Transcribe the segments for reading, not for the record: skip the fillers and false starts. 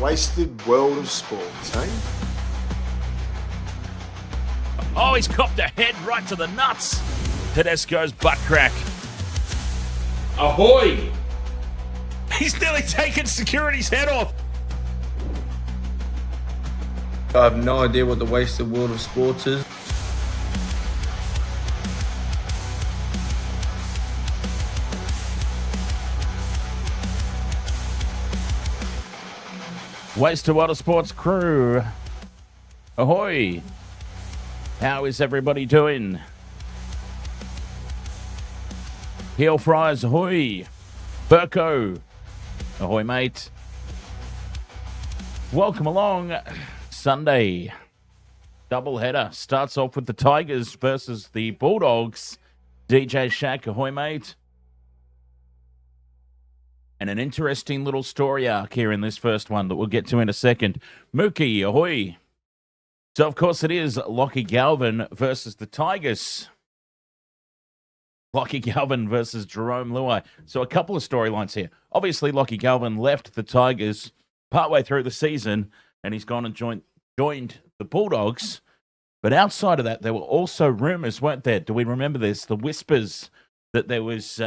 wasted world of sport, eh? Oh, he's copped a head right to the nuts. Tedesco's butt crack. Ahoy! He's nearly taken security's head off. I have no idea what the wasted world of sports is. Wasted Water Sports crew. Ahoy. How is everybody doing? Heel Fries, ahoy. Burko, ahoy, mate. Welcome along. Sunday doubleheader starts off with the Tigers versus the Bulldogs. DJ Shaq, ahoy, mate. And an interesting little story arc here in this first one that we'll get to in a second. Mookie, ahoy. So, of course, it is Lachlan Galvin versus the Tigers. Lachlan Galvin versus Jahream Bula. So, a couple of storylines here. Obviously, Lachlan Galvin left the Tigers partway through the season, and he's gone and joined the Bulldogs. But outside of that, there were also rumors, weren't there? Do we remember this? The whispers that there was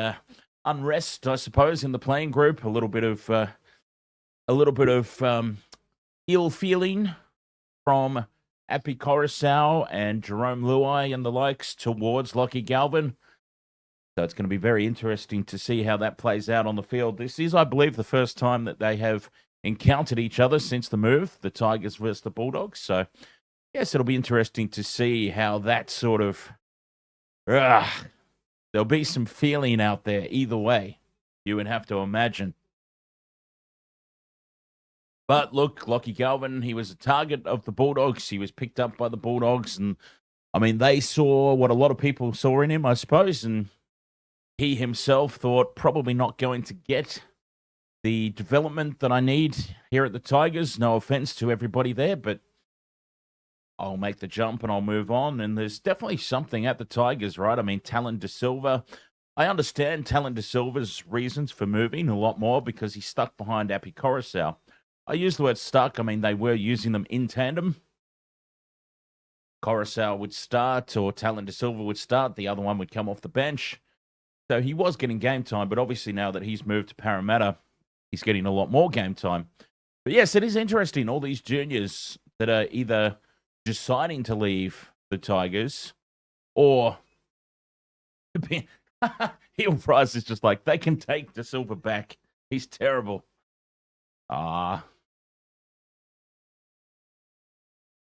unrest, I suppose, in the playing group. A little bit of ill feeling from Api Coruscant and Jahream Bula and the likes towards Lachlan Galvin. So it's going to be very interesting to see how that plays out on the field. This is, I believe, the first time that they have encountered each other since the move, the Tigers versus the Bulldogs. So, yes, it'll be interesting to see how that sort of... there'll be some feeling out there either way, you would have to imagine. But look, Lachlan Galvin, he was a target of the Bulldogs. He was picked up by the Bulldogs. And, I mean, they saw what a lot of people saw in him, I suppose. And he himself thought probably not going to get the development that I need here at the Tigers. No offense to everybody there, but I'll make the jump and I'll move on. And there's definitely something at the Tigers, right? I mean, Talon De Silva. I understand Talon De Silva's reasons for moving a lot more because he's stuck behind Api Coruscant. I use the word stuck. I mean, they were using them in tandem. Coruscant would start or Talon De Silva would start. The other one would come off the bench. So he was getting game time, but obviously now that he's moved to Parramatta, he's getting a lot more game time. But yes, it is interesting. All these juniors that are either deciding to leave the Tigers or Heel Price is just like, they can take De Silva back. He's terrible. I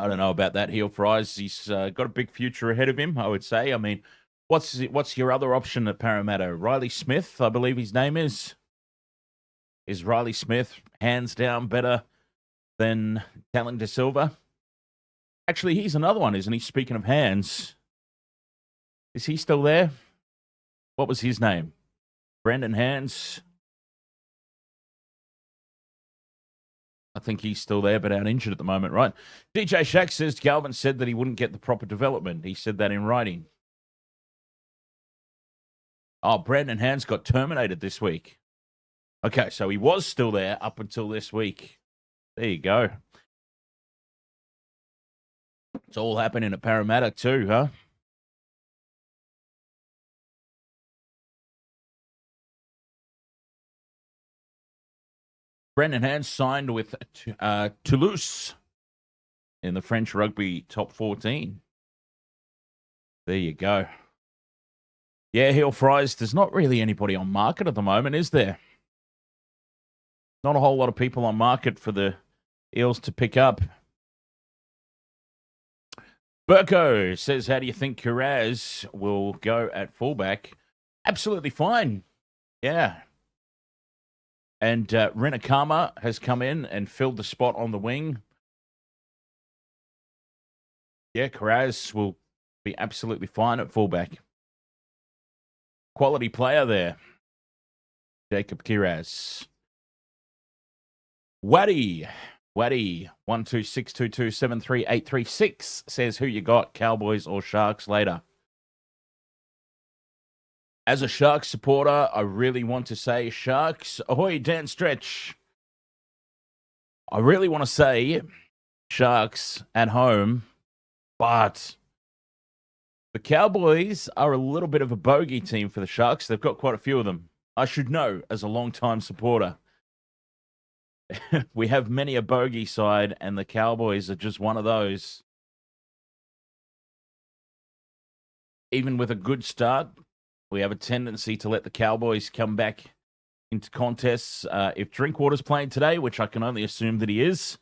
don't know about that, Heel Fries. He's got a big future ahead of him, I would say. I mean, what's your other option at Parramatta? Riley Smith, I believe his name is. Is Riley Smith hands down better than Talon De Silva? Actually, he's another one, isn't he? Speaking of hands, is he still there? What was his name? Brendan Hands. I think he's still there, but out injured at the moment, right? DJ Shaq says Galvin said that he wouldn't get the proper development. He said that in writing. Oh, Brandon Hands got terminated this week. Okay, so he was still there up until this week. There you go. It's all happening at Parramatta too, huh? Brendan Hands signed with Toulouse in the French rugby top 14. There you go. Yeah, Heel Fries, there's not really anybody on market at the moment, is there? Not a whole lot of people on market for the Eels to pick up. Burko says, how do you think Kuraz will go at fullback? Absolutely fine. Yeah. And Renakama has come in and filled the spot on the wing. Yeah, Kuraz will be absolutely fine at fullback. Quality player there. Jacob Kuraz. Waddy, 126227386 says, who you got, Cowboys or Sharks later? As a Sharks supporter, I really want to say Sharks. Ahoy, Dan Stretch. I really want to say Sharks at home, but the Cowboys are a little bit of a bogey team for the Sharks. They've got quite a few of them. I should know as a long-time supporter. We have many a bogey side, and the Cowboys are just one of those. Even with a good start, we have a tendency to let the Cowboys come back into contests. If Drinkwater's playing today, which I can only assume that he is,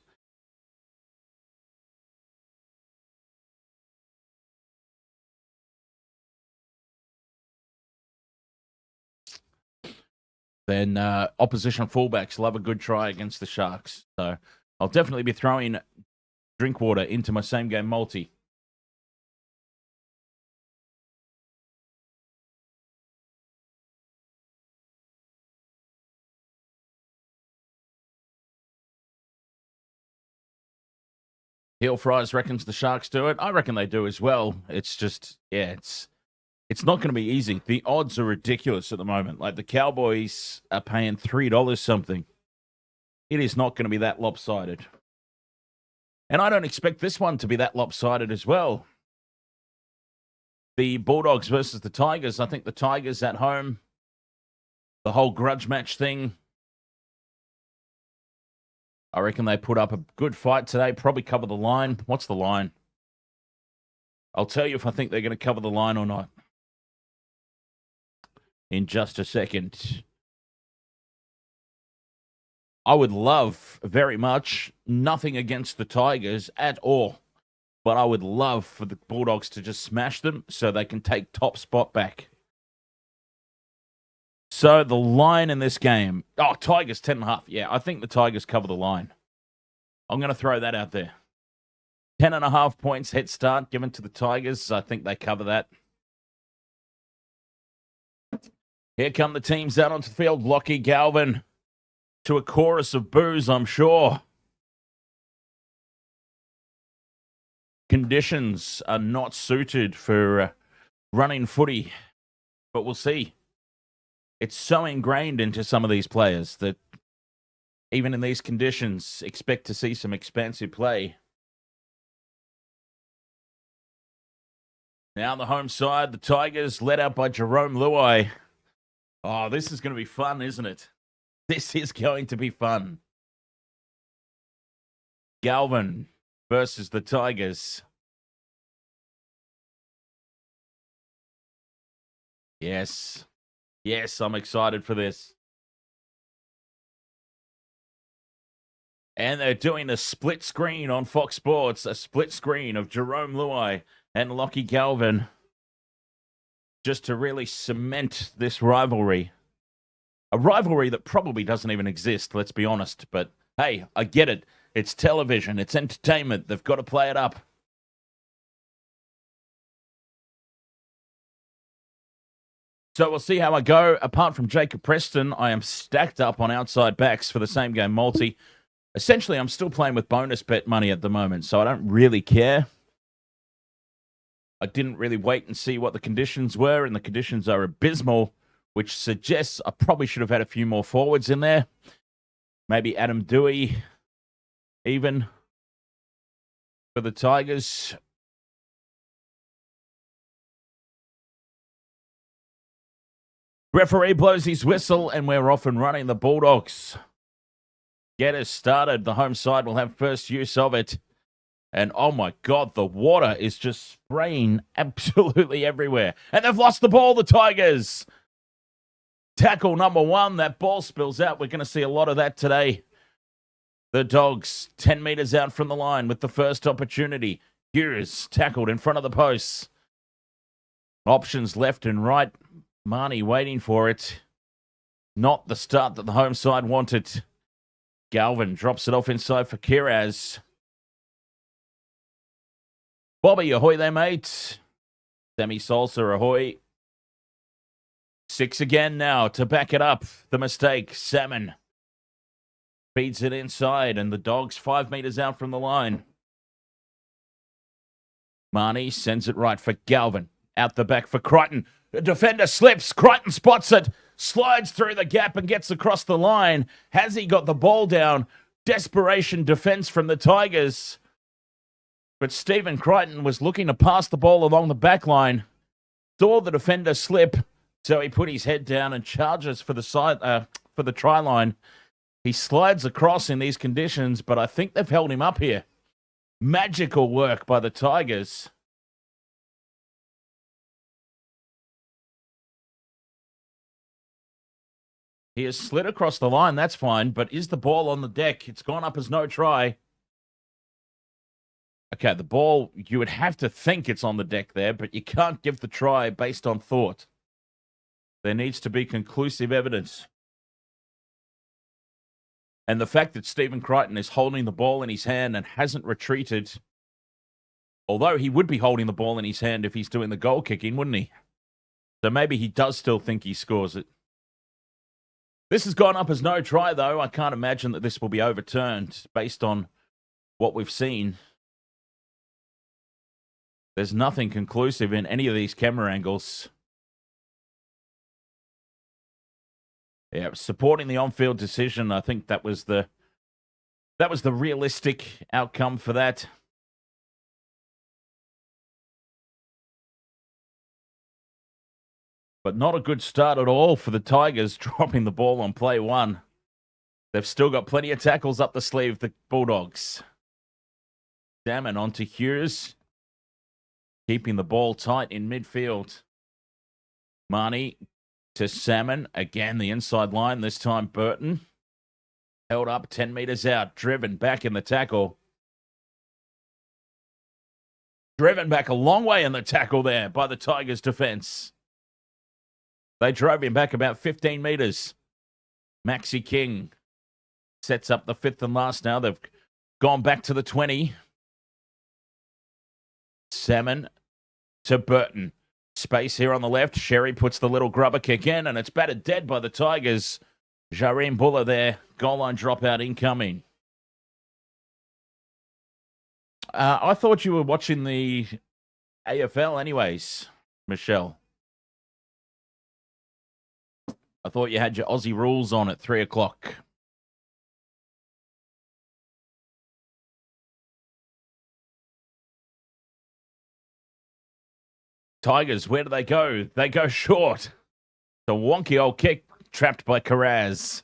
then opposition fullbacks love a good try against the Sharks. So I'll definitely be throwing Drinkwater into my same-game multi. Heel Fries reckons the Sharks do it. I reckon they do as well. It's just, yeah, it's not going to be easy. The odds are ridiculous at the moment. Like the Cowboys are paying $3 something. It is not going to be that lopsided. And I don't expect this one to be that lopsided as well. The Bulldogs versus the Tigers. I think the Tigers at home, the whole grudge match thing, I reckon they put up a good fight today, probably cover the line. What's the line? I'll tell you if I think they're going to cover the line or not in just a second. I would love very much, nothing against the Tigers at all, but I would love for the Bulldogs to just smash them so they can take top spot back. So the line in this game, Tigers 10.5. Yeah, I think the Tigers cover the line. I'm going to throw that out there. 10.5 points head start given to the Tigers. I think they cover that. Here come the teams out onto the field. Lachlan Galvin to a chorus of boos, I'm sure. Conditions are not suited for running footy, but we'll see. It's so ingrained into some of these players that even in these conditions, expect to see some expansive play. Now on the home side, the Tigers led out by Jahream Bula. Oh, this is going to be fun, isn't it? This is going to be fun. Galvin versus the Tigers. Yes. Yes, I'm excited for this. And they're doing a split screen on Fox Sports, a split screen of Jahream Bula and Lachlan Galvin, just to really cement this rivalry. A rivalry that probably doesn't even exist, let's be honest. But hey, I get it. It's television. It's entertainment. They've got to play it up. So we'll see how I go. Apart from Jacob Preston, I am stacked up on outside backs for the same game multi. Essentially, I'm still playing with bonus bet money at the moment, so I don't really care. I didn't really wait and see what the conditions were, and the conditions are abysmal, which suggests I probably should have had a few more forwards in there. Maybe Adam Dewey, even, for the Tigers. Referee blows his whistle, and we're off and running. The Bulldogs get us started. The home side will have first use of it. And oh my God, the water is just spraying absolutely everywhere. And they've lost the ball, the Tigers. Tackle number 1, that ball spills out. We're going to see a lot of that today. The Dogs 10 meters out from the line with the first opportunity. Hughes tackled in front of the posts. Options left and right. Marnie waiting for it. Not the start that the home side wanted. Galvin drops it off inside for Kiraz. Bobby, ahoy there, mate. Sammy Salsa, ahoy. 6 again now to back it up. The mistake. Salmon feeds it inside, and the Dogs 5 meters out from the line. Marnie sends it right for Galvin. Out the back for Crichton. The defender slips. Crichton spots it. Slides through the gap and gets across the line. Has he got the ball down? Desperation defense from the Tigers. But Stephen Crichton was looking to pass the ball along the back line. Saw the defender slip, so he put his head down and charges for the try line. He slides across in these conditions, but I think they've held him up here. Magical work by the Tigers. He has slid across the line, that's fine, but is the ball on the deck? It's gone up as no try. Okay, the ball, you would have to think it's on the deck there, but you can't give the try based on thought. There needs to be conclusive evidence. And the fact that Stephen Crichton is holding the ball in his hand and hasn't retreated, although he would be holding the ball in his hand if he's doing the goal kicking, wouldn't he? So maybe he does still think he scores it. This has gone up as no try, though. I can't imagine that this will be overturned based on what we've seen. There's nothing conclusive in any of these camera angles. Yeah, supporting the on-field decision, I think that was the realistic outcome for that. But not a good start at all for the Tigers, dropping the ball on play one. They've still got plenty of tackles up the sleeve, the Bulldogs. Salmon onto Hughes, keeping the ball tight in midfield. Marnie to Salmon. Again, the inside line, this time Burton. Held up 10 metres out, driven back in the tackle. Driven back a long way in the tackle there by the Tigers' defence. They drove him back about 15 metres. Maxi King sets up the fifth and last now. They've gone back to the 20. Salmon to Burton. Space here on the left. Sherry puts the little grubber kick in, and it's batted dead by the Tigers. Jahream Bula there. Goal line dropout incoming. I thought you were watching the AFL anyways, Michelle. I thought you had your Aussie rules on at 3 o'clock. Tigers, where do they go? They go short. The wonky old kick trapped by Carraz.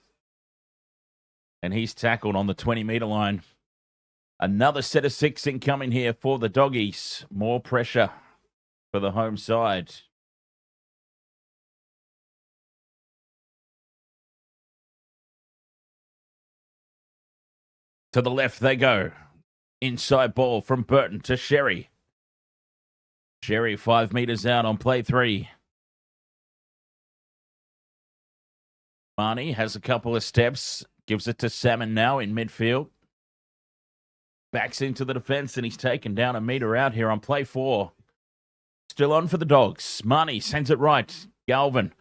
And he's tackled on the 20-metre line. Another set of 6 incoming here for the Doggies. More pressure for the home side. To the left they go. Inside ball from Burton to Sherry. Sherry 5 metres out on play 3. Marnie has a couple of steps. Gives it to Salmon now in midfield. Backs into the defence and he's taken down a metre out here on play 4. Still on for the Dogs. Marnie sends it right. Galvin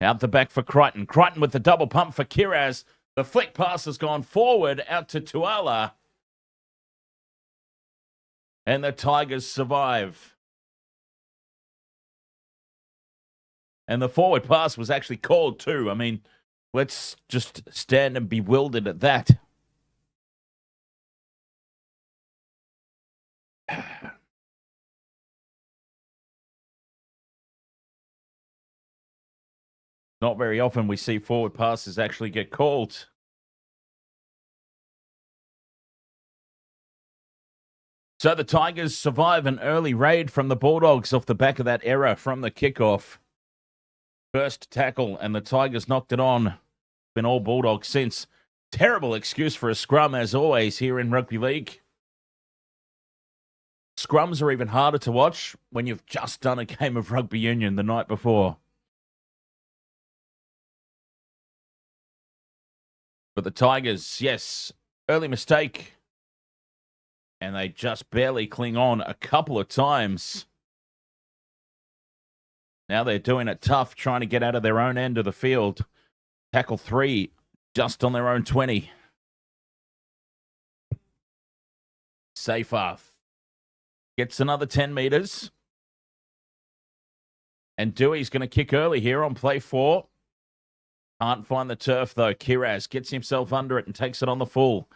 out the back for Crichton. Crichton with the double pump for Kiraz. The flick pass has gone forward out to Tuala. And the Tigers survive. And the forward pass was actually called too. I mean, let's just stand and bewildered at that. Not very often we see forward passes actually get called. So the Tigers survive an early raid from the Bulldogs off the back of that error from the kickoff. First tackle, and the Tigers knocked it on. Been all Bulldogs since. Terrible excuse for a scrum, as always, here in rugby league. Scrums are even harder to watch when you've just done a game of rugby union the night before. But the Tigers, yes, early mistake. And they just barely cling on a couple of times. Now they're doing it tough, trying to get out of their own end of the field. Tackle 3, just on their own 20. Safer gets another 10 metres. And Dewey's going to kick early here on play 4. Can't find the turf, though. Kiraz gets himself under it and takes it on the full.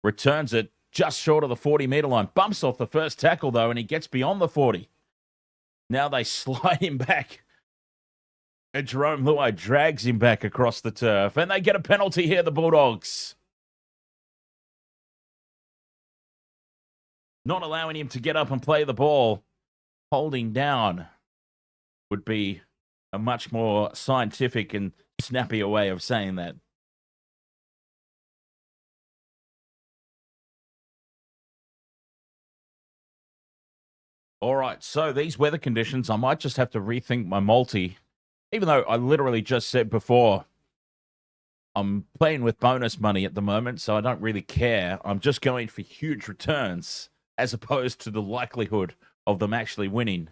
Returns it just short of the 40-metre line. Bumps off the first tackle, though, and he gets beyond the 40. Now they slide him back. And Jahream Bula drags him back across the turf. And they get a penalty here, the Bulldogs. Not allowing him to get up and play the ball. Holding down would be a much more scientific and snappier way of saying that. All right, so these weather conditions, I might just have to rethink my multi. Even though I literally just said before, I'm playing with bonus money at the moment, so I don't really care. I'm just going for huge returns as opposed to the likelihood of them actually winning.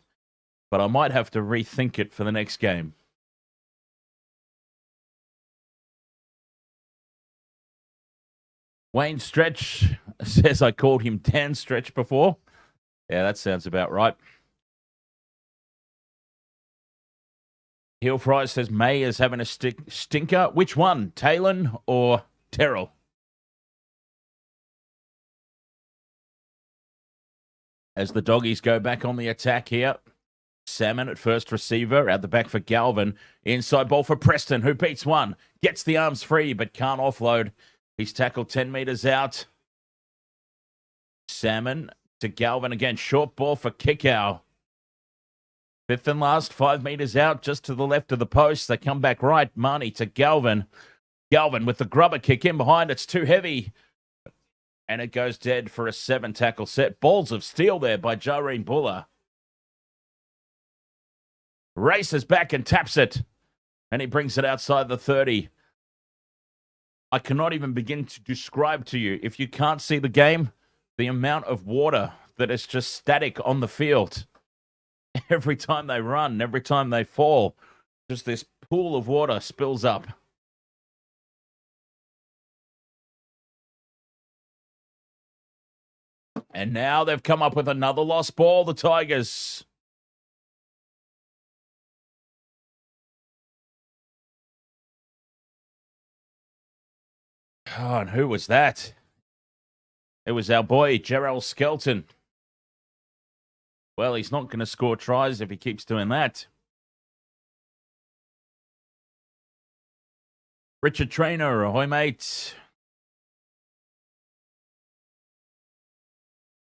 But I might have to rethink it for the next game. Wayne Stretch says I called him Dan Stretch before. Yeah, that sounds about right. Hill Fry says May is having a stinker. Which one, Talon or Terrell? As the Doggies go back on the attack here. Salmon at first receiver, out the back for Galvin. Inside ball for Preston, who beats one. Gets the arms free, but can't offload. He's tackled 10 metres out. Salmon to Galvin again. Short ball for Kickow. Fifth and last, 5 metres out, just to the left of the post. They come back right. Marnie to Galvin. Galvin with the grubber kick in behind. It's too heavy. And it goes dead for a 7-tackle set. Balls of steel there by Jahream Bula. Races back and taps it. And he brings it outside the 30. I cannot even begin to describe to you, if you can't see the game, the amount of water that is just static on the field. Every time they run, every time they fall, just this pool of water spills up. And now they've come up with another lost ball, the Tigers. Oh, and who was that? It was our boy, Gerald Skelton. Well, he's not going to score tries if he keeps doing that. Richard Trainer, ahoy, mate.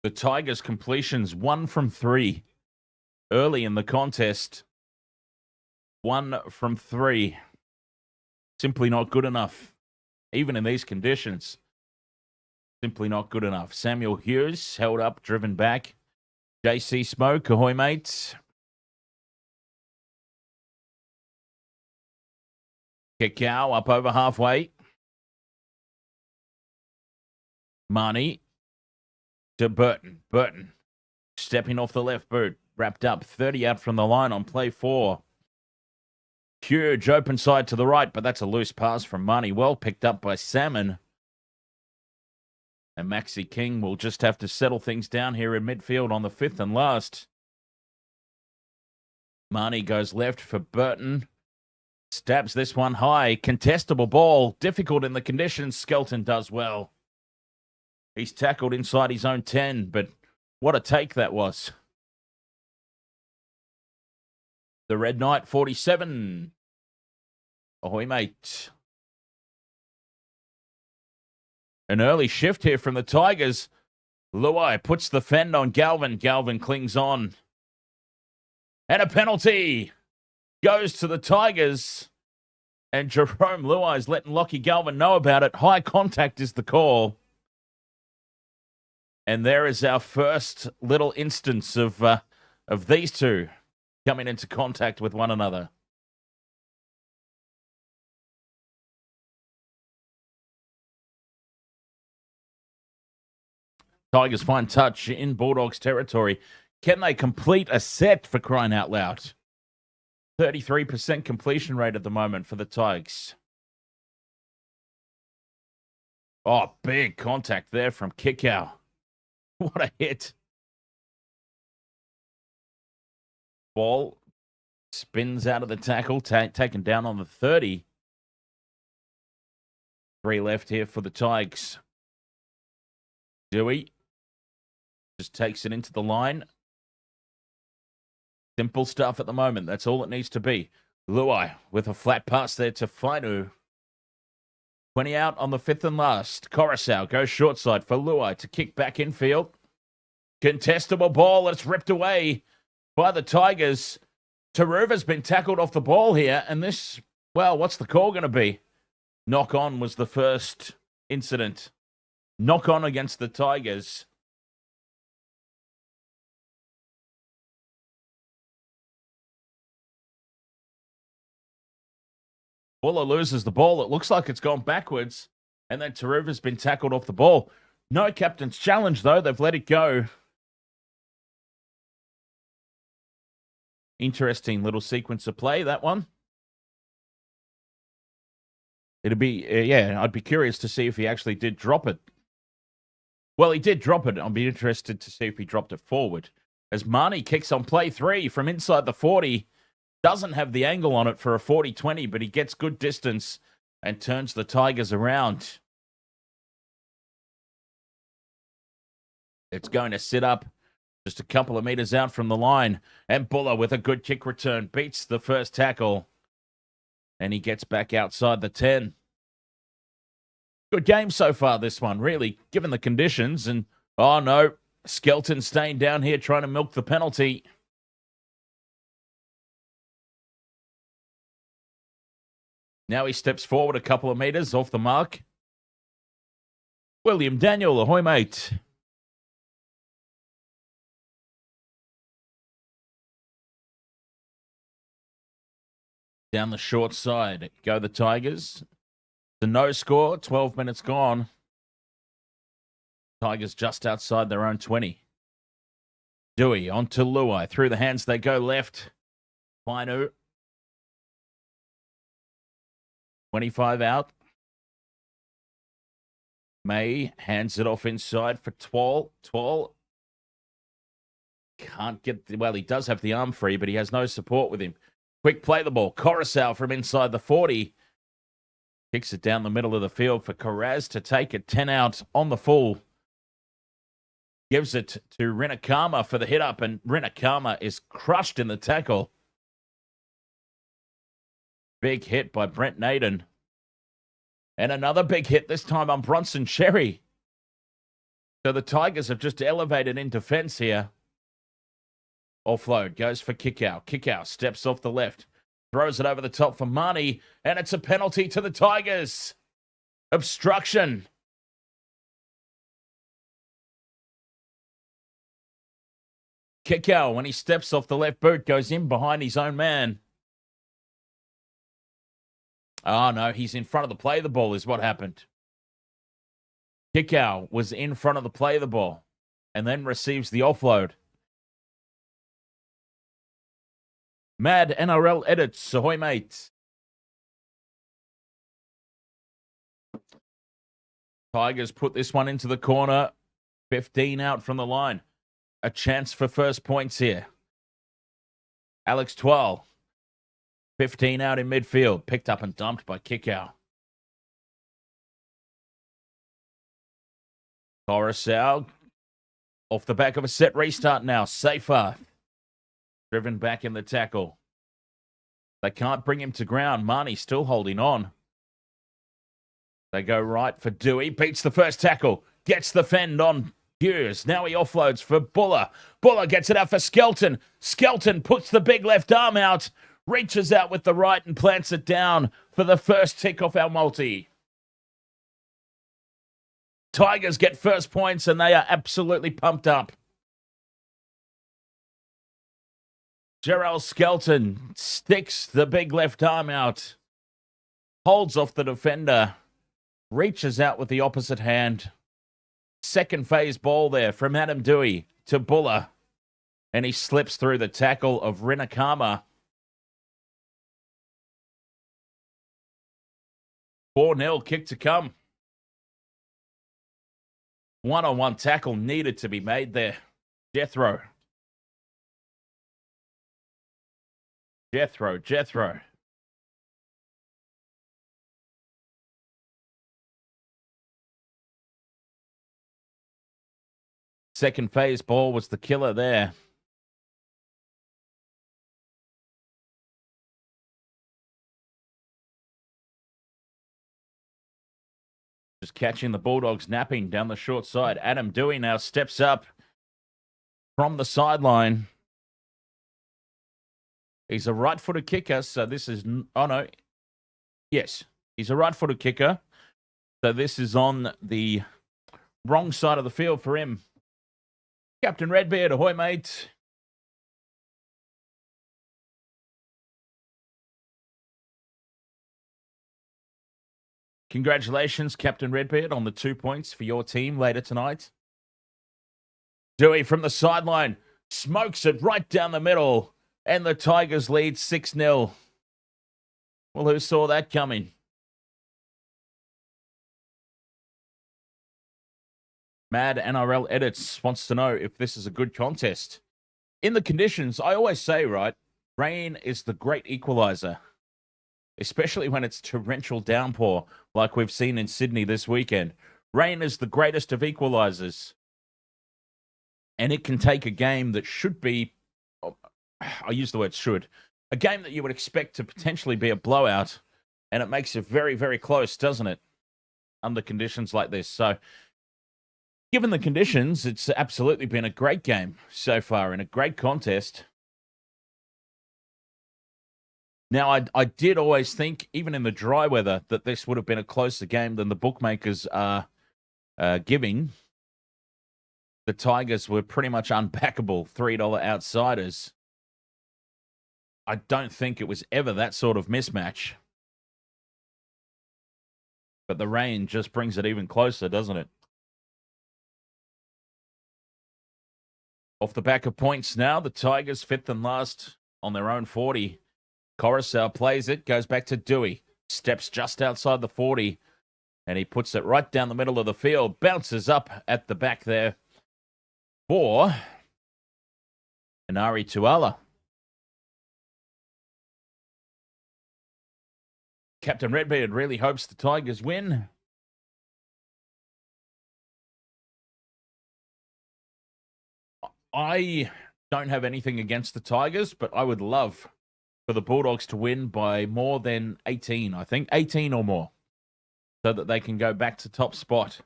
The Tigers' completions, 1 from 3. Early in the contest, 1 from 3. Simply not good enough. Even in these conditions. Simply not good enough. Samuel Hughes held up, driven back. JC Smoke, ahoy, mates. Kickow up over halfway. Marnie to Burton. Burton stepping off the left boot. Wrapped up, 30 out from the line on play 4. Huge open side to the right, but that's a loose pass from Marnie. Well picked up by Salmon. And Maxi King will just have to settle things down here in midfield on the 5th and last. Marnie goes left for Burton. Stabs this one high. Contestable ball. Difficult in the conditions. Skelton does well. He's tackled inside his own 10, but what a take that was. The Red Knight, 47. Ahoy, mate. An early shift here from the Tigers. Luai puts the fend on Galvin. Galvin clings on. And a penalty goes to the Tigers. And Jahream Bula is letting Lachlan Galvin know about it. High contact is the call. And there is our first little instance of these two coming into contact with one another. Tigers find touch in Bulldogs territory. Can they complete a set, for crying out loud? 33% completion rate at the moment for the Tigers. Oh, big contact there from Kickow. What a hit. Ball spins out of the tackle, taken down on the 30. 3 left here for the Tigers. Dewey just takes it into the line. Simple stuff at the moment. That's all it needs to be. Luai with a flat pass there to Fainu. 20 out on the fifth and last. Coruscant goes short side for Luai to kick back infield. Contestable ball. It's ripped away by the Tigers. Taruva's been tackled off the ball here. And this, well, what's the call going to be? Knock on was the first incident. Knock on against the Tigers. Bula loses the ball. It looks like it's gone backwards. And then Taruva's been tackled off the ball. No captain's challenge, though. They've let it go. Interesting little sequence of play, that one. It'd be, I'd be curious to see if he actually did drop it. Well, he did drop it. I'll be interested to see if he dropped it forward. As Marnie kicks on play 3 from inside the 40. Doesn't have the angle on it for a 40-20, but he gets good distance and turns the Tigers around. It's going to sit up just a couple of meters out from the line. And Bula with a good kick return beats the first tackle. And he gets back outside the 10. Good game so far, this one, really, given the conditions. And, oh no, Skelton staying down here trying to milk the penalty. Now he steps forward a couple of meters off the mark. William Daniel, ahoy, mate. Down the short side go the Tigers. The no score, 12 minutes gone. Tigers just outside their own 20. Dewey on to Luai. Through the hands they go left. Fainu. 25 out. May hands it off inside for Twal. Twal can't get... Well, he does have the arm free, but he has no support with him. Quick play the ball. Coruscant from inside the 40. Kicks it down the middle of the field for Carraz to take it 10 out on the full. Gives it to Rinakama for the hit up, and Rinakama is crushed in the tackle. Big hit by Brent Naden. And another big hit, this time on Bronson Cherry. So the Tigers have just elevated in defense here. Offload goes for Kickout. Kickout steps off the left. Throws it over the top for Marnie. And it's a penalty to the Tigers. Obstruction. Kickout, when he steps off the left boot, goes in behind his own man. Oh, no, he's in front of the play of the ball is what happened. Kickout was in front of the play of the ball and then receives the offload. Mad NRL edits. Ahoy, mates. Tigers put this one into the corner. 15 out from the line. A chance for first points here. Alex Twal. 15 out in midfield. Picked up and dumped by Kickout. Coruscant. Off the back of a set restart now. Safer. Driven back in the tackle. They can't bring him to ground. Marnie still holding on. They go right for Dewey. Beats the first tackle. Gets the fend on Hughes. Now he offloads for Bula. Bula gets it out for Skelton. Skelton puts the big left arm out. Reaches out with the right and plants it down for the first tick off our multi. Tigers get first points and they are absolutely pumped up. Gerald Skelton sticks the big left arm out. Holds off the defender. Reaches out with the opposite hand. Second phase ball there from Adam Dewey to Bula. And he slips through the tackle of Rinakama. 4-0 kick to come. One-on-one tackle needed to be made there. Jethro. Second phase ball was the killer there. Just catching the Bulldogs napping down the short side. Adam Dewey now steps up from the sideline. He's a right-footed kicker, so this is... Oh, no. Yes, he's a right-footed kicker. So this is on the wrong side of the field for him. Captain Redbeard, ahoy, mate. Congratulations, Captain Redbeard, on the 2 points for your team later tonight. Dewey from the sideline smokes it right down the middle, and the Tigers lead 6-0. Well, who saw that coming? Mad NRL Edits wants to know if this is a good contest. In the conditions, I always say, right, rain is the great equalizer. Especially when it's torrential downpour like we've seen in Sydney this weekend. Rain is the greatest of equalizers. And it can take a game that should be, I use the word should, a game that you would expect to potentially be a blowout, and it makes it very, very close, doesn't it? Under conditions like this. So, given the conditions, it's absolutely been a great game so far and a great contest. Now, I did always think, even in the dry weather, that this would have been a closer game than the bookmakers are giving. The Tigers were pretty much unbackable, $3 outsiders. I don't think it was ever that sort of mismatch. But the rain just brings it even closer, doesn't it? Off the back of points now, the Tigers fifth and last on their own 40. Coruscant plays it, goes back to Dewey. Steps just outside the 40, and he puts it right down the middle of the field. Bounces up at the back there for Inari Tuala. Captain Redbeard really hopes the Tigers win. I don't have anything against the Tigers, but I would love for the Bulldogs to win by more than 18, I think. 18 or more. So that they can go back to top spot.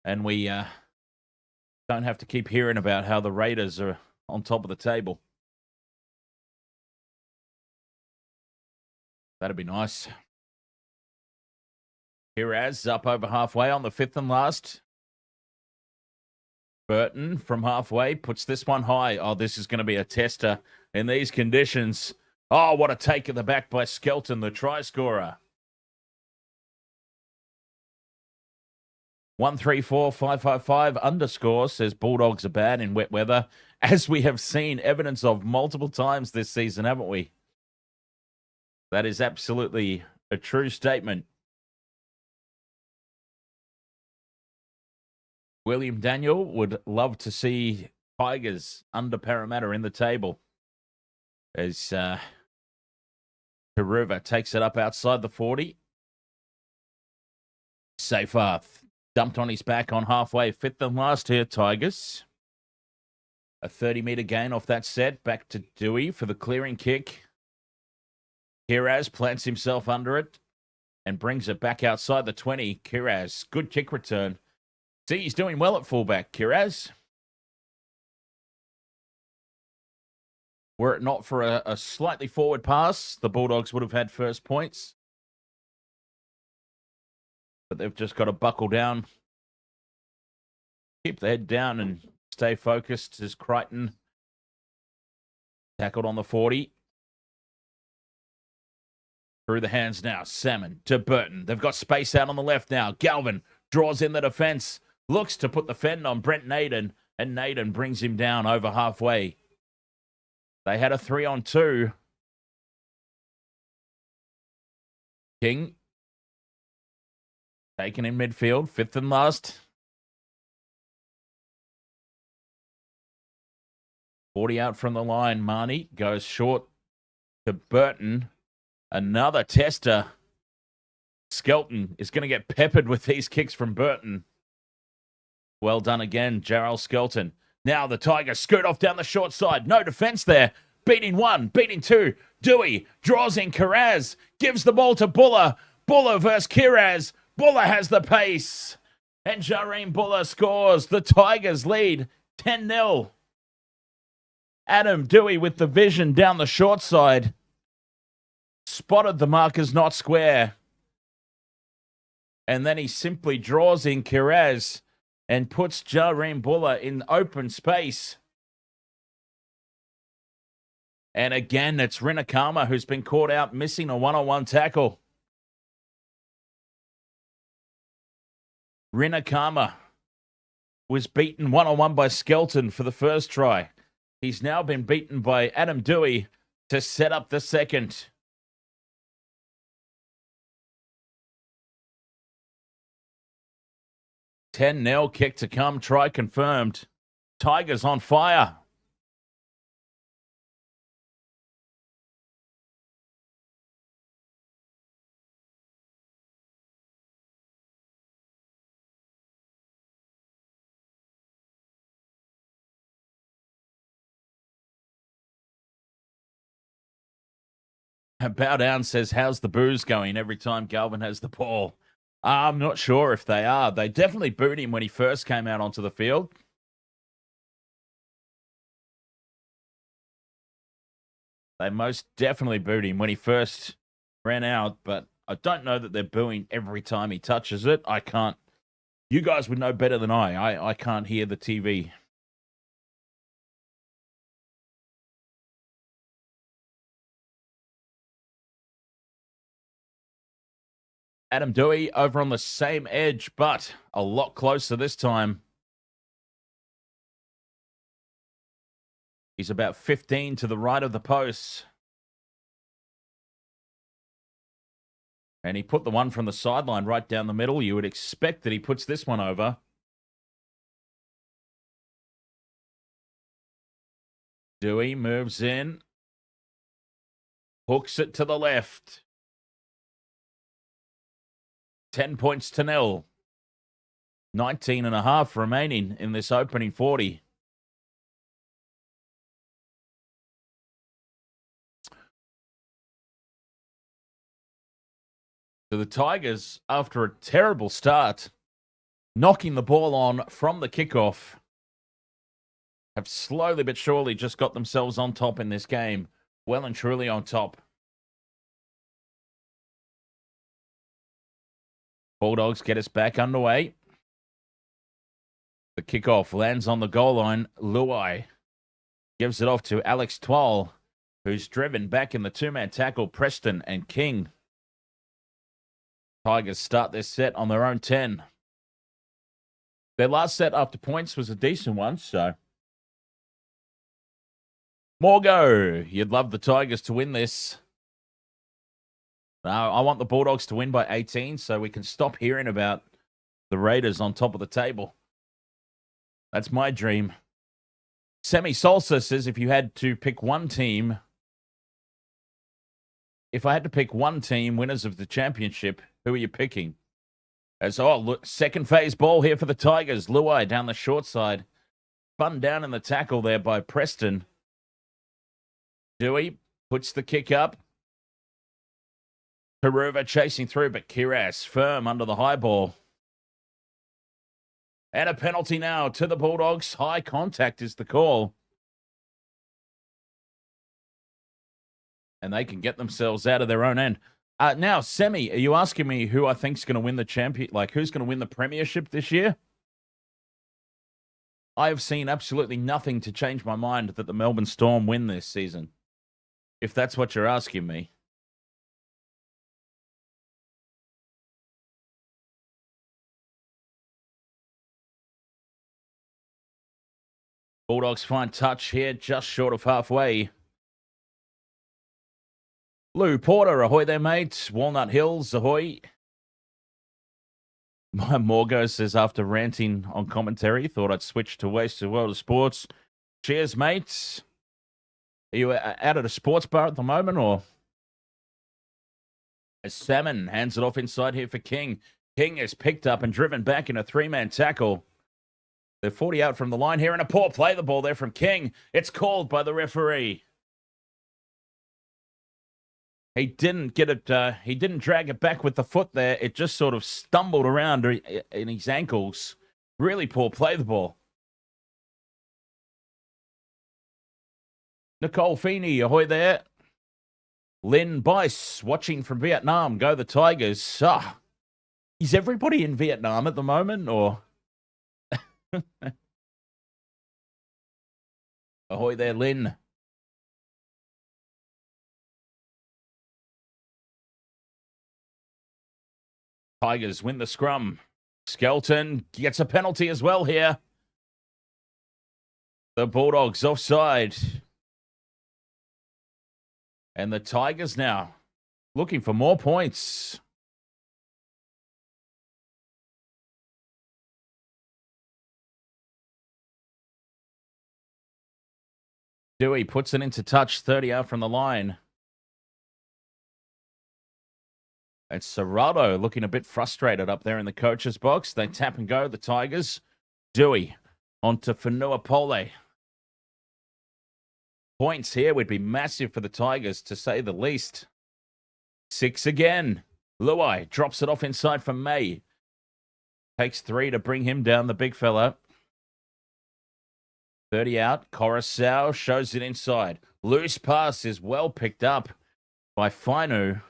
And we don't have to keep hearing about how the Raiders are on top of the table. That'd be nice. Hiraz up over halfway on the fifth and last. Burton from halfway puts this one high. Oh, this is going to be a tester in these conditions. Oh, what a take at the back by Skelton, the try scorer. 134555 underscore says Bulldogs are bad in wet weather, as we have seen evidence of multiple times this season, haven't we? That is absolutely a true statement. William Daniel would love to see Tigers under Parramatta in the table. As Peruva takes it up outside the 40. Seyfarth dumped on his back on halfway. Fifth and last here, Tigers. A 30-metre gain off that set. Back to Dewey for the clearing kick. Kiraz plants himself under it and brings it back outside the 20. Kiraz, good kick return. See, he's doing well at fullback, Kiraz. Were it not for a slightly forward pass, the Bulldogs would have had first points. But they've just got to buckle down. Keep the head down and stay focused as Crichton tackled on the 40. Through the hands now. Salmon to Burton. They've got space out on the left now. Galvin draws in the defence. Looks to put the fend on Brent Naden. And Naden brings him down over halfway. They had a 3-on-2. King. Taken in midfield. Fifth and last. 40 out from the line. Marnie goes short to Burton. Another tester. Skelton is going to get peppered with these kicks from Burton. Well done again, Jarrell Skelton. Now the Tigers scoot off down the short side. No defence there. Beating one, beating two. Dewey draws in Kiraz, gives the ball to Bula. Bula versus Kiraz. Bula has the pace. And Jahream Bula scores. The Tigers lead 10-0. Adam Dewey with the vision down the short side. Spotted the markers not square. And then he simply draws in Kiraz and puts Jahream Bula in open space. And again, it's Rinakama who's been caught out missing a one-on-one tackle. Rinakama was beaten one-on-one by Skelton for the first try. He's now been beaten by Adam Dewey to set up the second. $10-0 kick to come, try confirmed. Tigers on fire. Bow Down says, how's the booze going every time Galvin has the ball? I'm not sure if they are. They definitely booed him when he first came out onto the field. They most definitely booed him when he first ran out, but I don't know that they're booing every time he touches it. I can't. You guys would know better than I can't hear the TV. Adam Dewey over on the same edge, but a lot closer this time. He's about 15 to the right of the post. And he put the one from the sideline right down the middle. You would expect that he puts this one over. Dewey moves in. Hooks it to the left. 10 points to 0. 19 and a half remaining in this opening 40. So the Tigers, after a terrible start, knocking the ball on from the kickoff, have slowly but surely just got themselves on top in this game. Well and truly on top. Bulldogs get us back underway. The kickoff lands on the goal line. Luai gives it off to Alex Twal, who's driven back in the two-man tackle. Preston and King. Tigers start their set on their own 10. Their last set after points was a decent one, so. Morgo, you'd love the Tigers to win this. No, I want the Bulldogs to win by 18 so we can stop hearing about the Raiders on top of the table. That's my dream. Semi Salsa says if you had to pick one team, if I had to pick one team winners of the championship, who are you picking? As look, second phase ball here for the Tigers. Luai down the short side. Spun down in the tackle there by Preston. Dewey puts the kick up. Peruva chasing through, but Kiraz firm under the high ball. And a penalty now to the Bulldogs. High contact is the call. And they can get themselves out of their own end. Now, Semi, are you asking me who I think's going to win the champion? Like, who's going to win the premiership this year? I have seen absolutely nothing to change my mind that the Melbourne Storm win this season. If that's what you're asking me. Bulldogs find touch here, just short of halfway. Lou Porter, ahoy there, mate. Walnut Hills, ahoy. My Morgo says, after ranting on commentary, thought I'd switch to Wasted World of Sports. Cheers, mates. Are you out at a sports bar at the moment, or? As Salmon hands it off inside here for King. King is picked up and driven back in a three-man tackle. They're 40 out from the line here, and a poor play the ball there from King. It's called by the referee. He didn't get it. He didn't drag it back with the foot there. It just sort of stumbled around in his ankles. Really poor play the ball. Nicole Feeney, ahoy there. Lynn Bice, watching from Vietnam. Go the Tigers. Is everybody in Vietnam at the moment, or? Ahoy there, Lynn. Tigers win the scrum. Skelton gets a penalty as well here. The Bulldogs offside. And the Tigers now looking for more points. Dewey puts it into touch, 30 out from the line. And Serrato looking a bit frustrated up there in the coach's box. They tap and go, the Tigers. Dewey onto Fanua Pole. Points here would be massive for the Tigers, to say the least. 6 again. Luai drops it off inside for May. Takes 3 to bring him down, the big fella. 30 out. Coruscant shows it inside. Loose pass is well picked up by Fainu.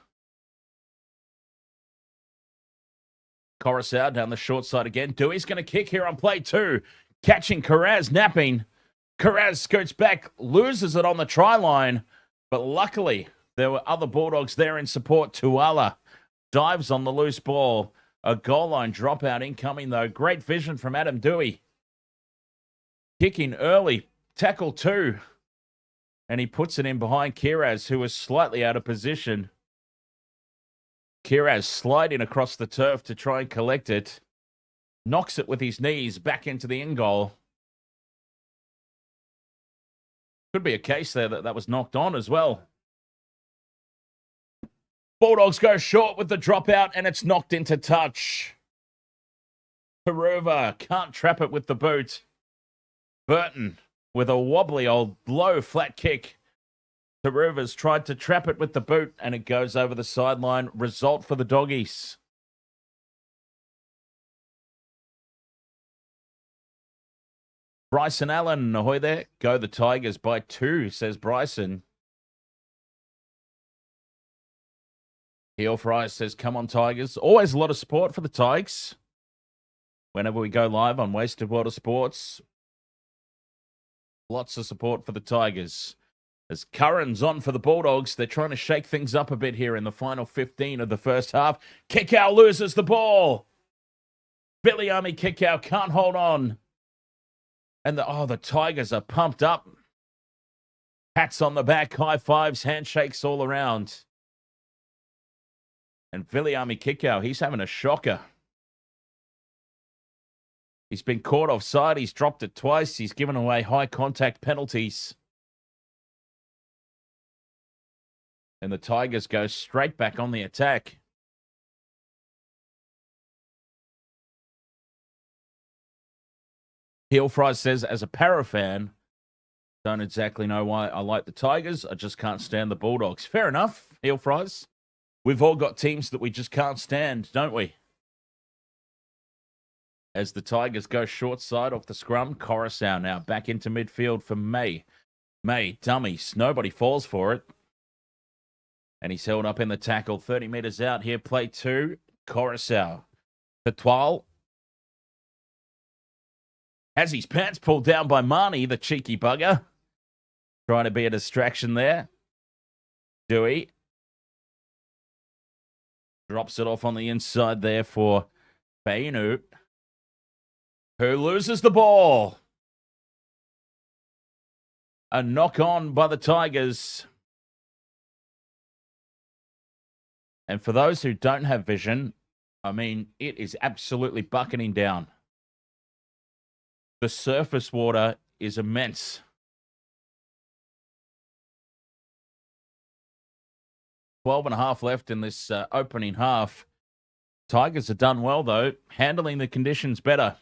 Coruscant down the short side again. Dewey's going to kick here on play 2. Catching Karaz napping. Karaz scoots back, loses it on the try line. But luckily, there were other Bulldogs there in support. Tuala dives on the loose ball. A goal line dropout incoming, though. Great vision from Adam Dewey. Kicking early. Tackle 2. And he puts it in behind Kiraz, who was slightly out of position. Kiraz sliding across the turf to try and collect it. Knocks it with his knees back into the in goal. Could be a case there that was knocked on as well. Bulldogs go short with the dropout, and it's knocked into touch. Peruva can't trap it with the boot. Burton with a wobbly old low flat kick. Peruva's tried to trap it with the boot, and it goes over the sideline. Result for the Doggies. Bryson Allen, ahoy there. Go the Tigers by 2, says Bryson. Heel Fry says, come on, Tigers. Always a lot of support for the Tigers. Whenever we go live on Wasted World of Sports, lots of support for the Tigers. As Curran's on for the Bulldogs, they're trying to shake things up a bit here in the final 15 of the first half. Kickout loses the ball. Billy Army Kickout can't hold on. And the Tigers are pumped up. Pats on the back, high fives, handshakes all around. And Viliami Kikau, he's having a shocker. He's been caught offside. He's dropped it twice. He's given away high contact penalties. And the Tigers go straight back on the attack. Heel Fries says, as a Para fan, don't exactly know why I like the Tigers. I just can't stand the Bulldogs. Fair enough, Heel Fries. We've all got teams that we just can't stand, don't we? As the Tigers go short side off the scrum, Coruscant now back into midfield for May. May, dummies. Nobody falls for it. And he's held up in the tackle. 30 metres out here. Play 2. Coruscant. Patoile has his pants pulled down by Marnie, the cheeky bugger. Trying to be a distraction there. Dewey drops it off on the inside there for Fainu, who loses the ball. A knock on by the Tigers. And for those who don't have vision, I mean, it is absolutely bucketing down. The surface water is immense. Twelve and a half left in this opening half. Tigers have done well, though, handling the conditions better.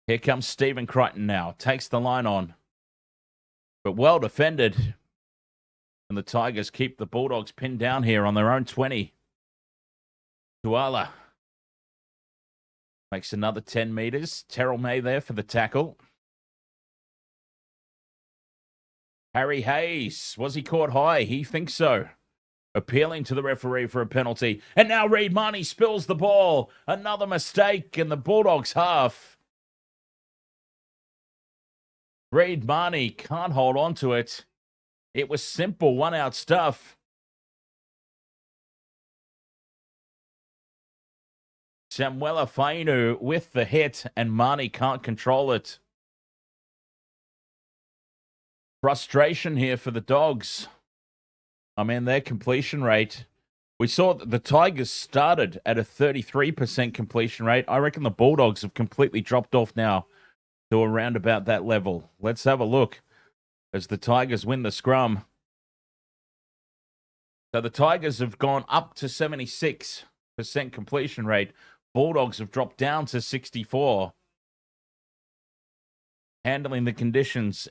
Here comes Stephen Crichton now. Takes the line on. But well defended. And the Tigers keep the Bulldogs pinned down here on their own 20. Tuala makes another 10 meters. Terrell May there for the tackle. Harry Hayes. Was he caught high? He thinks so. Appealing to the referee for a penalty. And now Reid Marnie spills the ball. Another mistake in the Bulldogs half. Reid Marnie can't hold on to it. It was simple one-out stuff. Samuela Fainu with the hit, and Marnie can't control it. Frustration here for the Dogs. I mean, their completion rate. We saw that the Tigers started at a 33% completion rate. I reckon the Bulldogs have completely dropped off now to around about that level. Let's have a look as the Tigers win the scrum. So the Tigers have gone up to 76% completion rate. Bulldogs have dropped down to 64. Handling the conditions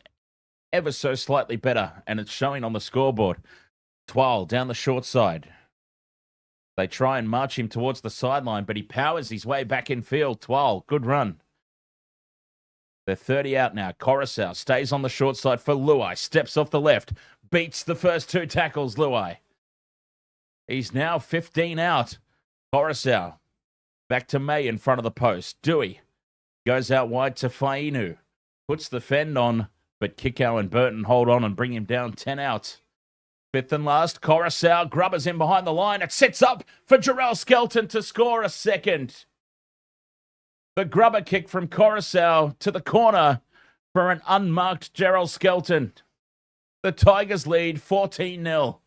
ever so slightly better, and it's showing on the scoreboard. Twal down the short side. They try and march him towards the sideline, but he powers his way back in field. Twal, good run. They're 30 out now. Coruscant stays on the short side for Luai. Steps off the left. Beats the first two tackles, Luai. He's now 15 out. Coruscant back to May in front of the post. Dewey goes out wide to Fainu. Puts the fend on, but Kiko and Burton hold on and bring him down 10 out. Fifth and last, Coruscant grubbers in behind the line. It sets up for Jarrell Skelton to score a second. The grubber kick from Coruscant to the corner for an unmarked Jarrell Skelton. The Tigers lead 14-0.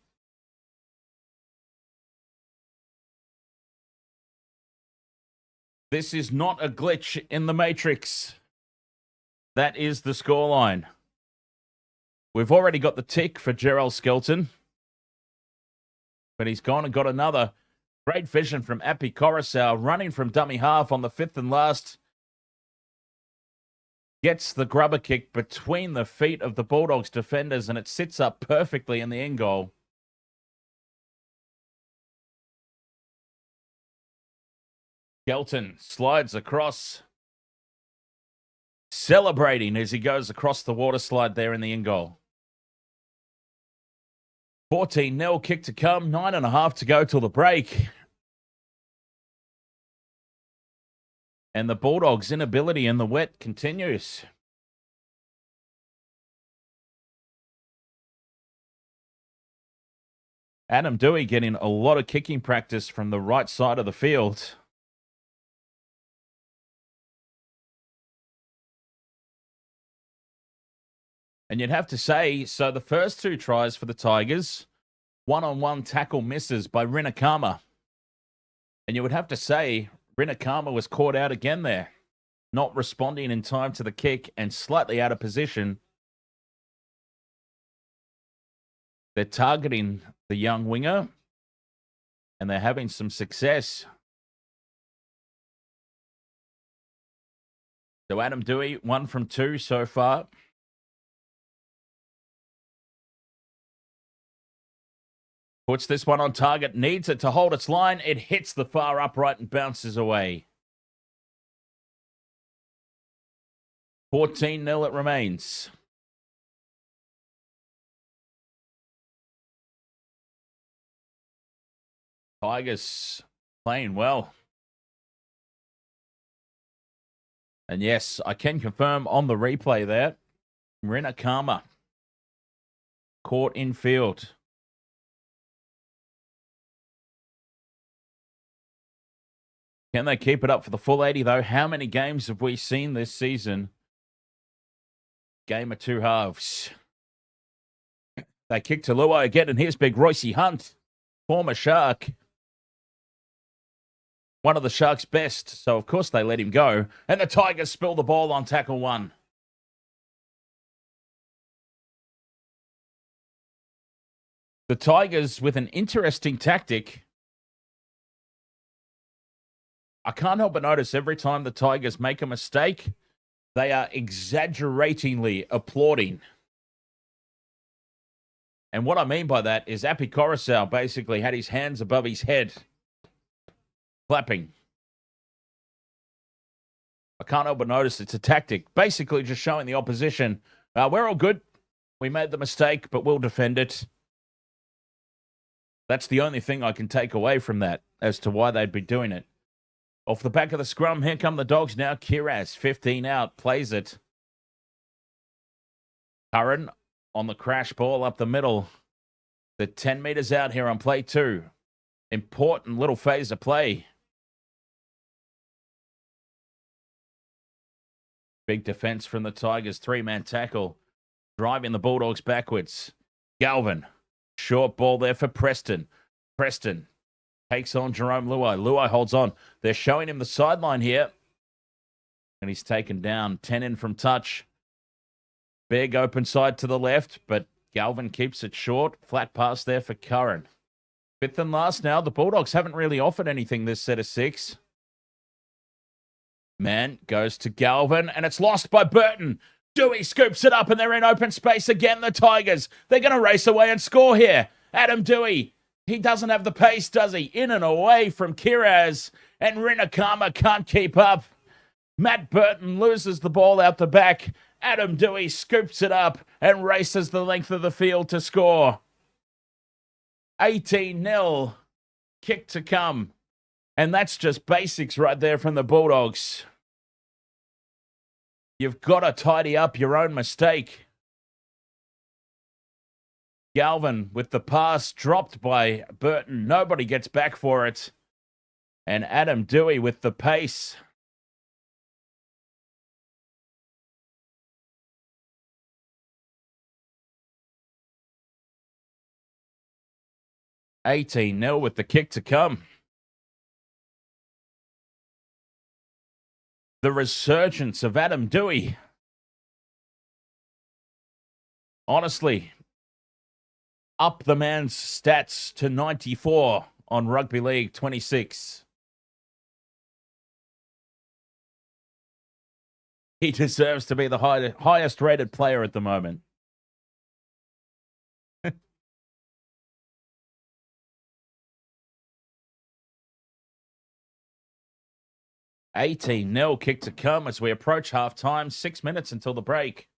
This is not a glitch in the Matrix. That is the scoreline. We've already got the tick for Jarrell Skelton, but he's gone and got another. Great vision from Api Coruscant, running from dummy half on the fifth and last. Gets the grubber kick between the feet of the Bulldogs defenders, and it sits up perfectly in the end goal. Skelton slides across, celebrating as he goes across the water slide there in the end goal. 14-0, kick to come, 9.5 to go till the break. And the Bulldogs' inability in the wet continues. Adam Dewey getting a lot of kicking practice from the right side of the field. And you'd have to say, so the first two tries for the Tigers, one-on-one tackle misses by Rinakama. And you would have to say, Rinakama was caught out again there, not responding in time to the kick and slightly out of position. They're targeting the young winger, and they're having some success. So Adam Dewey, 1 from 2 so far. Puts this one on target, needs it to hold its line. It hits the far upright and bounces away. 14-0 it remains. Tigers playing well. And yes, I can confirm on the replay there, Rinakama caught in field. Can they keep it up for the full 80, though? How many games have we seen this season? Game of two halves. They kick to Luai again, and here's big Royce Hunt, former Shark. One of the Sharks' best, so of course they let him go. And the Tigers spill the ball on tackle 1. The Tigers with an interesting tactic. I can't help but notice every time the Tigers make a mistake, They are exaggeratingly applauding. And what I mean by that is Api Coruscant basically had his hands above his head, clapping. I can't help but notice it's a tactic, basically just showing the opposition, we're all good. We made the mistake, but we'll defend it. That's the only thing I can take away from that as to why they'd be doing it. Off the back of the scrum, here come the Dogs now. Kiraz, 15 out, plays it. Curran on the crash ball up the middle. They're 10 meters out here on play 2. Important little phase of play. Big defense from the Tigers. 3-man tackle. Driving the Bulldogs backwards. Galvin. Short ball there for Preston. Preston takes on Jahream Bula. Luai holds on. They're showing him the sideline here. And he's taken down. 10 in from touch. Big open side to the left, but Galvin keeps it short. Flat pass there for Curran. 5th and last now. The Bulldogs haven't really offered anything this set of 6. Man goes to Galvin, and it's lost by Burton. Dewey scoops it up, and they're in open space again, the Tigers. They're going to race away and score here. Adam Dewey, he doesn't have the pace, does he? In and away from Kiraz, and Rinakama can't keep up. Matt Burton loses the ball out the back. Adam Dewey scoops it up and races the length of the field to score. 18-0, kick to come. And that's just basics right there from the Bulldogs. You've got to tidy up your own mistake. Galvin with the pass dropped by Burton. Nobody gets back for it. And Adam Dewey with the pace. $18-0 with the kick to come. The resurgence of Adam Dewey. Honestly, up the man's stats to 94 on Rugby League 26. He deserves to be the highest rated player at the moment. $18-0 kick to come as we approach halftime. 6 minutes until the break.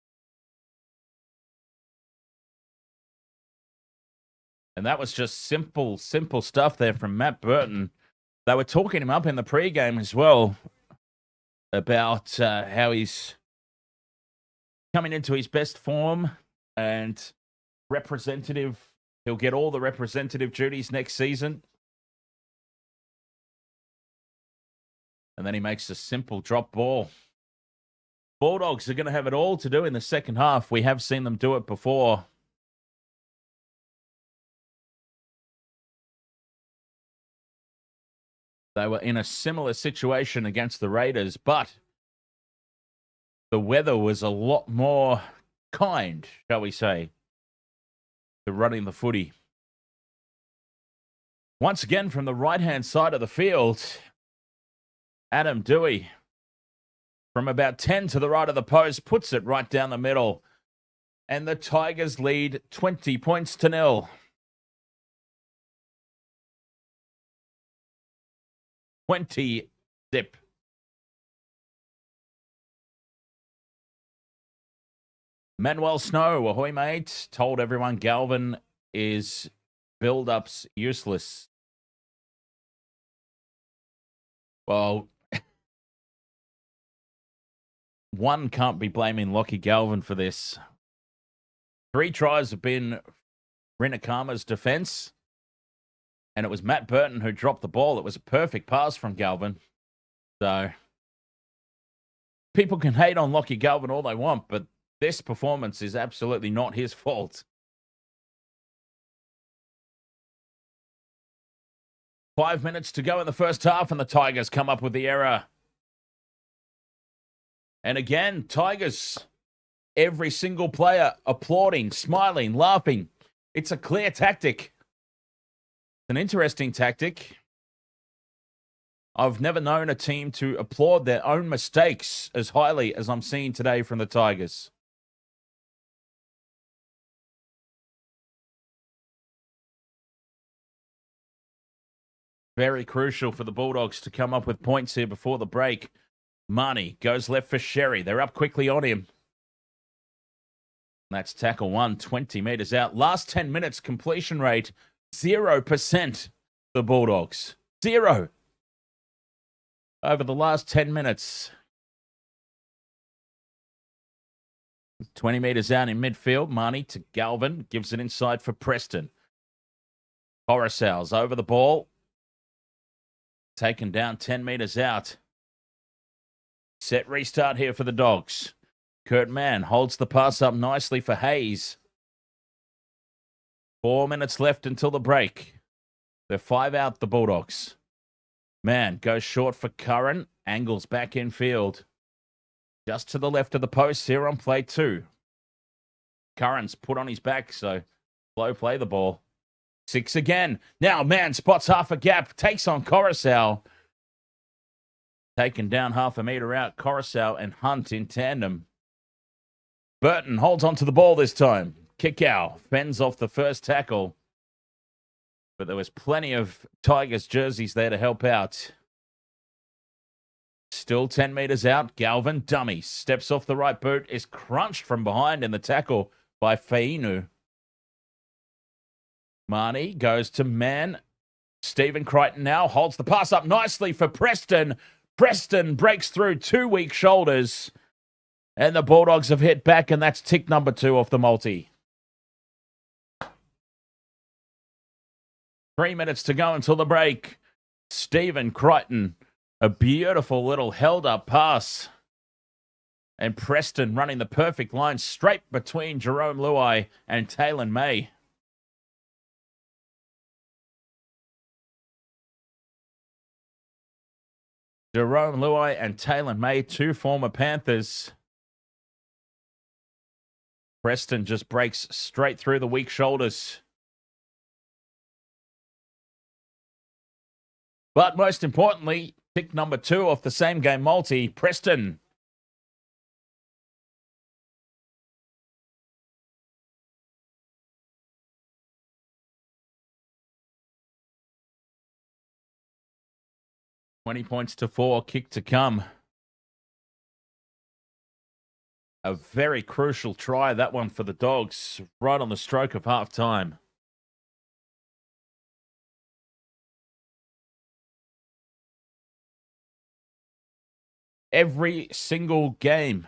And that was just simple stuff there from Matt Burton. They were talking him up in the pregame as well about how he's coming into his best form and representative. He'll get all the representative duties next season. And then he makes a simple drop ball. Bulldogs are going to have it all to do in the second half. We have seen them do it before. They were in a similar situation against the Raiders, but the weather was a lot more kind, shall we say, to running the footy. Once again, from the right-hand side of the field, Adam Dewey, from about 10 to the right of the post, puts it right down the middle. And the Tigers lead 20 points to 0. 20 zip. Manuel Snow, ahoy mate, told everyone Galvin is build-ups useless. Well, one can't be blaming Lachlan Galvin for this. 3 tries have been Rinakama's defense, and it was Matt Burton who dropped the ball. It was a perfect pass from Galvin. So, people can hate on Lachlan Galvin all they want, but this performance is absolutely not his fault. 5 minutes to go in the first half, and the Tigers come up with the error. And again, Tigers, every single player applauding, smiling, laughing. It's a clear tactic. It's an interesting tactic. I've never known a team to applaud their own mistakes as highly as I'm seeing today from the Tigers. Very crucial for the Bulldogs to come up with points here before the break. Marnie goes left for Sherry. They're up quickly on him. That's tackle 1, 20 metres out. Last 10 minutes completion rate, 0%. The Bulldogs. 0. Over the last 10 minutes. 20 metres out in midfield. Marnie to Galvin. Gives it inside for Preston. Coruscant's over the ball. Taken down 10 metres out. Set restart here for the Dogs. Kurt Mann holds the pass up nicely for Hayes. 4 minutes left until the break. They're 5 out, the Bulldogs. Mann goes short for Curran. Angles back in field. Just to the left of the post here on play 2. Curran's put on his back, so slow play the ball. 6 again. Now Mann spots half a gap. Takes on Coruscant. Taken down half a metre out. Coruscant and Hunt in tandem. Burton holds onto the ball this time. Kick out. Fends off the first tackle. But there was plenty of Tigers jerseys there to help out. Still 10 metres out. Galvin, dummy. Steps off the right boot. Is crunched from behind in the tackle by Fainu. Marnie goes to Mann. Stephen Crichton now holds the pass up nicely for Preston. Preston breaks through 2 weak shoulders. And the Bulldogs have hit back, and that's tick number 2 off the multi. 3 minutes to go until the break. Stephen Crichton, a beautiful little held-up pass. And Preston running the perfect line straight between Jahream Bula and Taylor May. Jahream Bula and Taylor May, 2 former Panthers. Preston just breaks straight through the weak shoulders. But most importantly, pick number 2 off the same game multi, Preston. $20 points to 4, kick to come. A very crucial try, that one for the Dogs, right on the stroke of half time. Every single game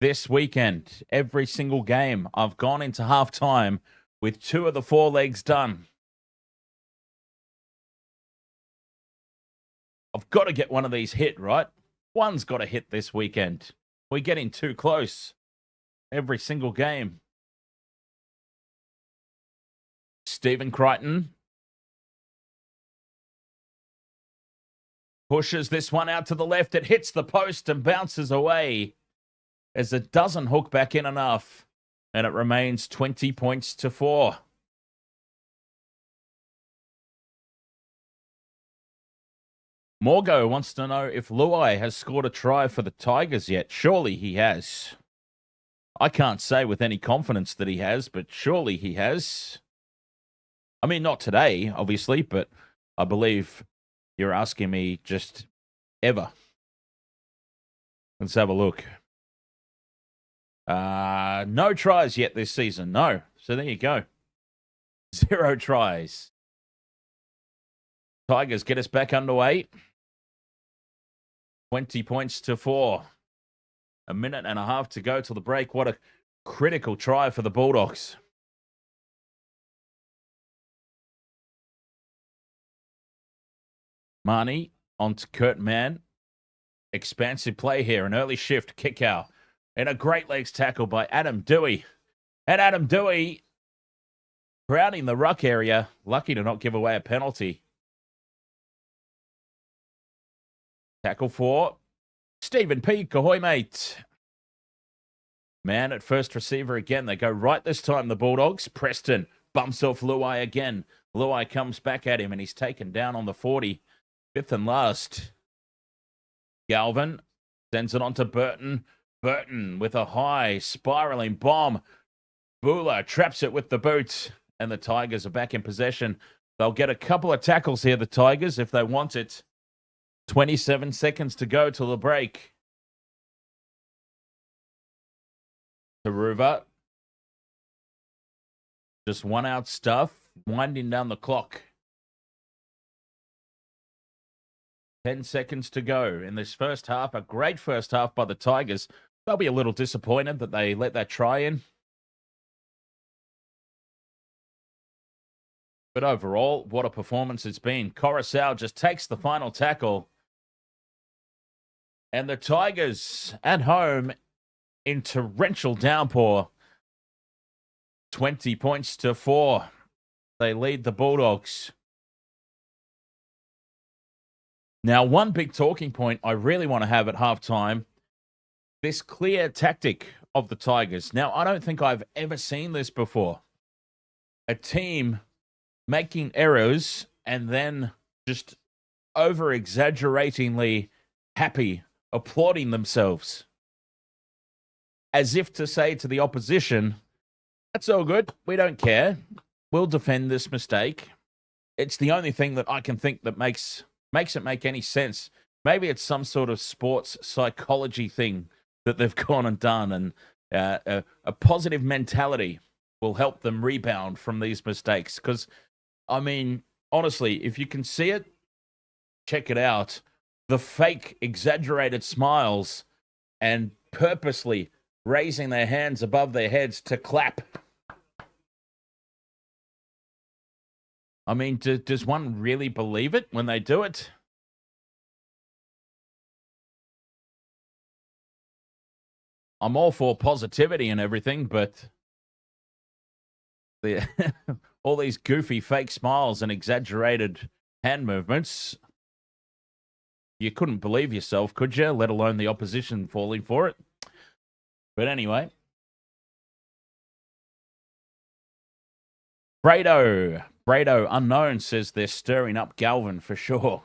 this weekend, every single game, I've gone into half time with 2 of the 4 legs done. I've got to get one of these hit, right? One's got to hit this weekend. We're getting too close. Every single game. Stephen Crichton pushes this one out to the left. It hits the post and bounces away as it doesn't hook back in enough. And it remains 20 points to 4. Morgo wants to know if Luai has scored a try for the Tigers yet. Surely he has. I can't say with any confidence that he has, but surely he has. I mean, not today, obviously, but I believe you're asking me just ever. Let's have a look. No tries yet this season. No. So there you go. 0 tries. Tigers get us back underway. 20 points to 4. A minute and a half to go till the break. What a critical try for the Bulldogs. Marnie onto Kurt Mann. Expansive play here. An early shift kick out. And a great legs tackle by Adam Dewey. And Adam Dewey crowding the ruck area. Lucky to not give away a penalty. Tackle 4. Stephen P. Kahoy, mate. Man at first receiver again. They go right this time, the Bulldogs. Preston bumps off Luai again. Luai comes back at him and he's taken down on the 40. Fifth and last. Galvin sends it on to Burton. Burton with a high spiraling bomb. Bula traps it with the boot, and the Tigers are back in possession. They'll get a couple of tackles here, the Tigers, if they want it. 27 seconds to go till the break. Taruva. Just one out stuff, winding down the clock. 10 seconds to go in this first half. A great first half by the Tigers. They'll be a little disappointed that they let that try in. But overall, what a performance it's been. Coruscant just takes the final tackle. And the Tigers at home in torrential downpour. 20 points to 4. They lead the Bulldogs. Now, one big talking point I really want to have at halftime, this clear tactic of the Tigers. Now, I don't think I've ever seen this before. A team making errors and then just over-exaggeratingly happy, applauding themselves. As if to say to the opposition, that's all good, we don't care. We'll defend this mistake. It's the only thing that I can think that makes it make any sense. Maybe it's some sort of sports psychology thing that they've gone and done, and a positive mentality will help them rebound from these mistakes. Because, I mean, honestly, if you can see it, check it out. The fake, exaggerated smiles and purposely raising their hands above their heads to clap. I mean, does one really believe it when they do it? I'm all for positivity and everything, but all these goofy fake smiles and exaggerated hand movements, you couldn't believe yourself, could you? Let alone the opposition falling for it. But anyway. Brado Unknown says they're stirring up Galvin for sure.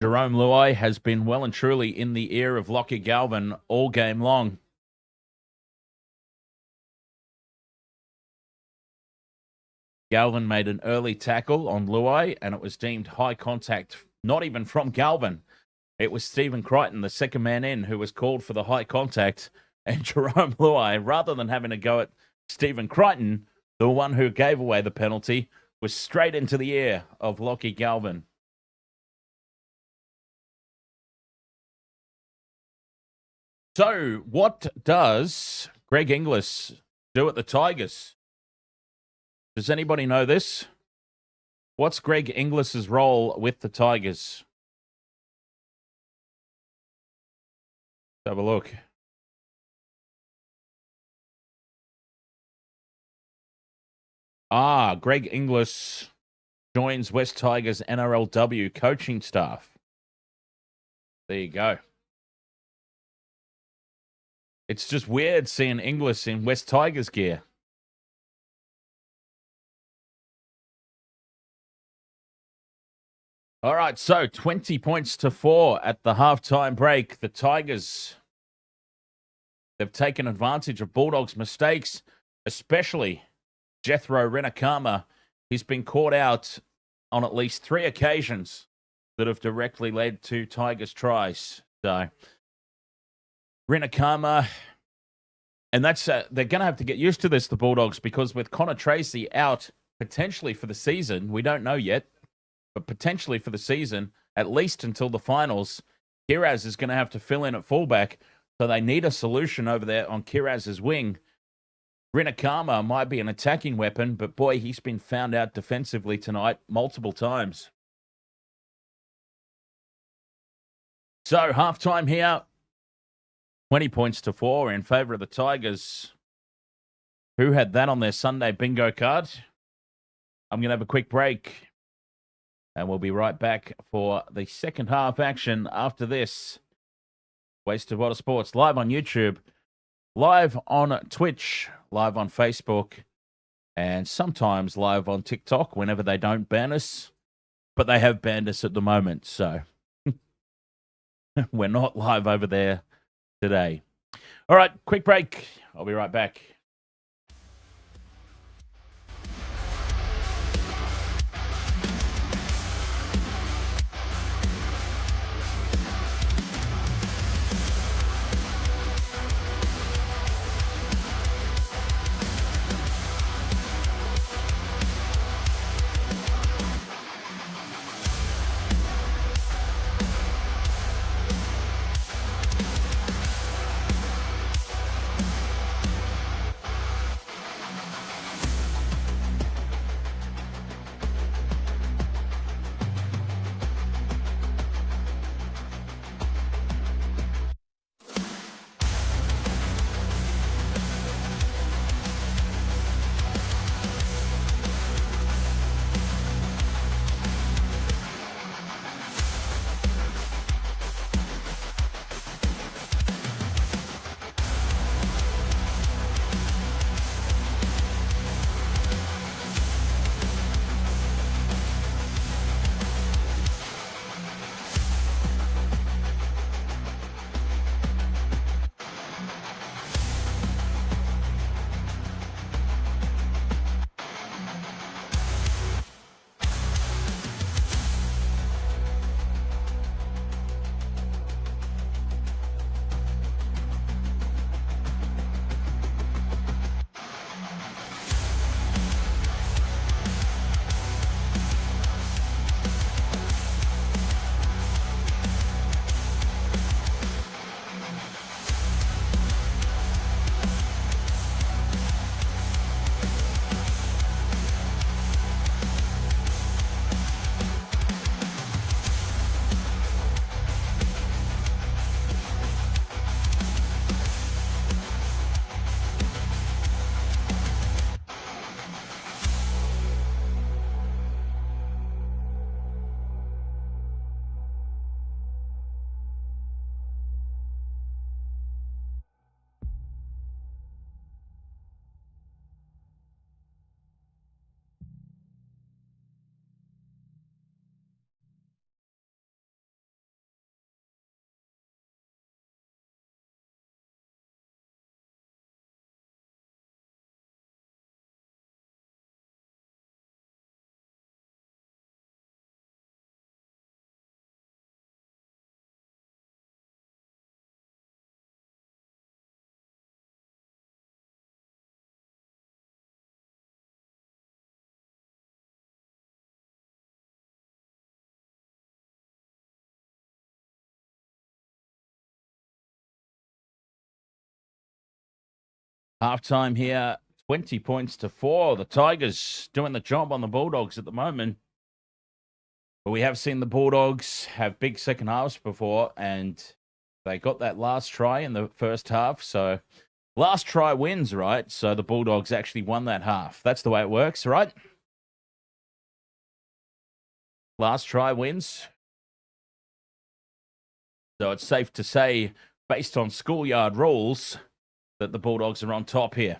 Jahream Bula has been well and truly in the ear of Lachlan Galvin all game long. Galvin made an early tackle on Bula, and it was deemed high contact, not even from Galvin. It was Stephen Crichton, the second man in, who was called for the high contact. And Jahream Bula, rather than having to go at Stephen Crichton, the one who gave away the penalty, was straight into the ear of Lachlan Galvin. So, what does Greg Inglis do at the Tigers? Does anybody know this? What's Greg Inglis's role with the Tigers? Let's have a look. Greg Inglis joins West Tigers NRLW coaching staff. There you go. It's just weird seeing Inglis in West Tigers gear. All right, so 20 points to 4 at the halftime break. The Tigers, they've taken advantage of Bulldogs' mistakes, especially Jethro Renakama. He's been caught out on at least 3 occasions that have directly led to Tigers tries. So Renakama, and that's they're going to have to get used to this, the Bulldogs, because with Connor Tracy out potentially for the season, we don't know yet, but potentially for the season, at least until the finals, Kiraz is going to have to fill in at fullback, so they need a solution over there on Kiraz's wing. Renakama might be an attacking weapon, but boy, he's been found out defensively tonight multiple times. So, halftime here. 20 points to 4 in favour of the Tigers. Who had that on their Sunday bingo card? I'm going to have a quick break. And we'll be right back for the second half action after this. Wasted Water Sports live on YouTube, live on Twitch, live on Facebook, and sometimes live on TikTok whenever they don't ban us. but they have banned us at the moment, so we're not live over there today. All right, quick break. I'll be right back. Halftime here, 20 points to 4. The Tigers doing the job on the Bulldogs at the moment. But we have seen the Bulldogs have big second halves before, and they got that last try in the first half. So last try wins, right? So the Bulldogs actually won that half. That's the way it works, right? Last try wins. So it's safe to say, based on schoolyard rules, that the Bulldogs are on top here.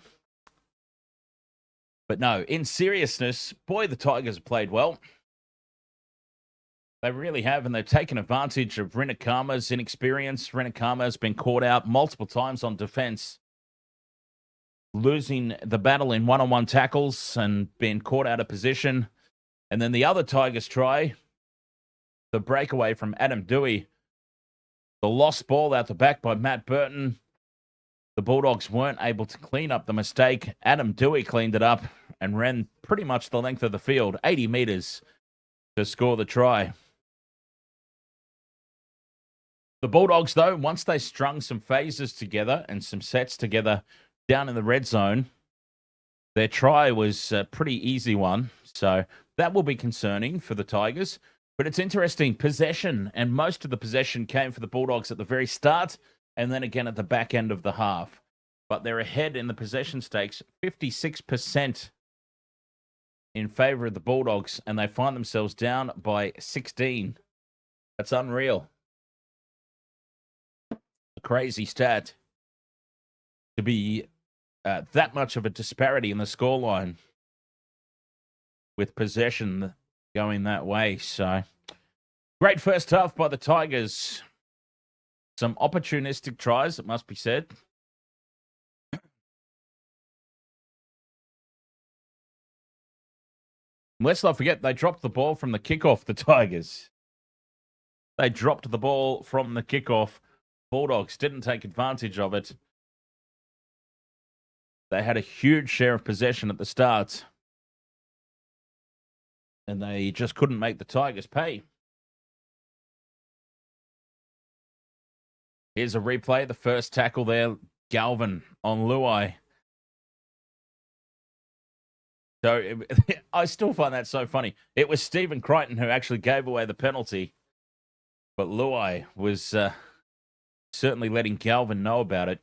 But no, in seriousness, boy, the Tigers have played well. They really have, and they've taken advantage of Rinakama's inexperience. Rinakama has been caught out multiple times on defense, losing the battle in one-on-one tackles and being caught out of position. And then the other Tigers try, the breakaway from Adam Dewey, the lost ball out the back by Matt Burton. The Bulldogs weren't able to clean up the mistake. Adam Dewey cleaned it up and ran pretty much the length of the field, 80 meters, to score the try. The Bulldogs, though, once they strung some phases together and some sets together down in the red zone, their try was a pretty easy one. So that will be concerning for the Tigers. But it's interesting, possession, and most of the possession came for the Bulldogs at the very start and then again at the back end of the half. But they're ahead in the possession stakes, 56% in favor of the Bulldogs, and they find themselves down by 16. That's unreal. A crazy stat to be that much of a disparity in the scoreline with possession. going that way. So, great first half by the Tigers. Some opportunistic tries, it must be said. Let's not forget, they dropped the ball from the kickoff, the Tigers. They dropped the ball from the kickoff. Bulldogs didn't take advantage of it. They had a huge share of possession at the start. And they just couldn't make the Tigers pay. Here's a replay. The first tackle there, Galvin on Luai. So I still find that so funny. It was Stephen Crichton who actually gave away the penalty. But Luai was certainly letting Galvin know about it.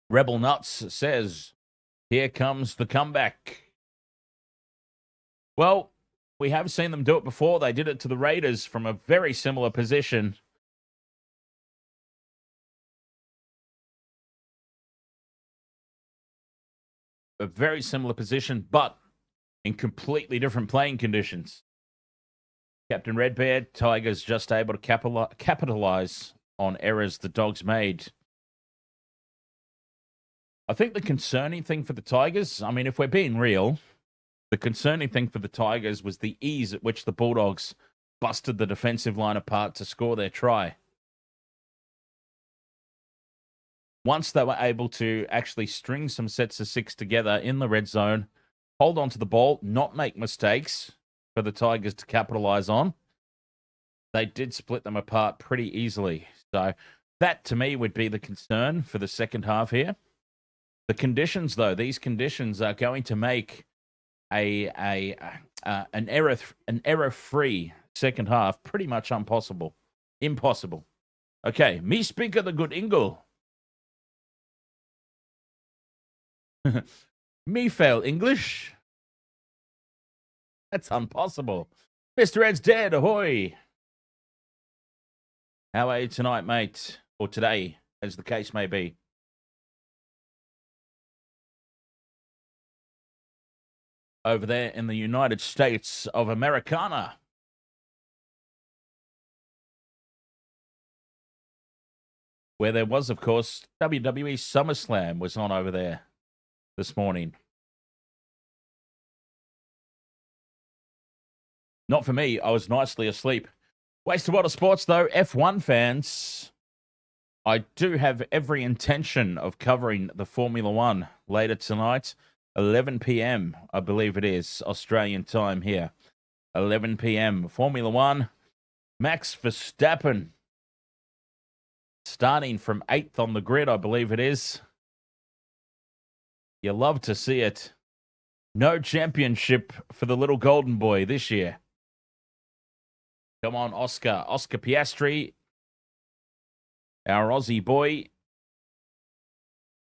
Rebel Nuts says, here comes the comeback. Well, we have seen them do it before. They did it to the Raiders from a very similar position. A very similar position, but in completely different playing conditions. Captain Redbeard, Tigers just able to capitalize on errors the Dogs made. I think the concerning thing for the Tigers, I mean, if we're being real, the concerning thing for the Tigers was the ease at which the Bulldogs busted the defensive line apart to score their try. Once they were able to actually string some sets of six together in the red zone, hold on to the ball, not make mistakes for the Tigers to capitalize on, they did split them apart pretty easily. So that, to me, would be the concern for the second half here. The conditions, though, these conditions are going to make an error-free second half pretty much impossible. Okay, me speak of the good Ingle. Me fail English. That's impossible. Mr. Ed's dead. Ahoy. How are you tonight, mate? Or today, as the case may be. Over there in the United States of Americana. Where there was, of course, WWE SummerSlam was on over there this morning. Not for me. I was nicely asleep. Waste of Water Sports, though. F1 fans, I do have every intention of covering the Formula One later tonight. 11 p.m., I believe it is, Australian time here. 11 p.m. Formula One. Max Verstappen starting from 8th on the grid, I believe it is. You love to see it. No championship for the little golden boy this year. Come on, Oscar. Oscar Piastri, our Aussie boy,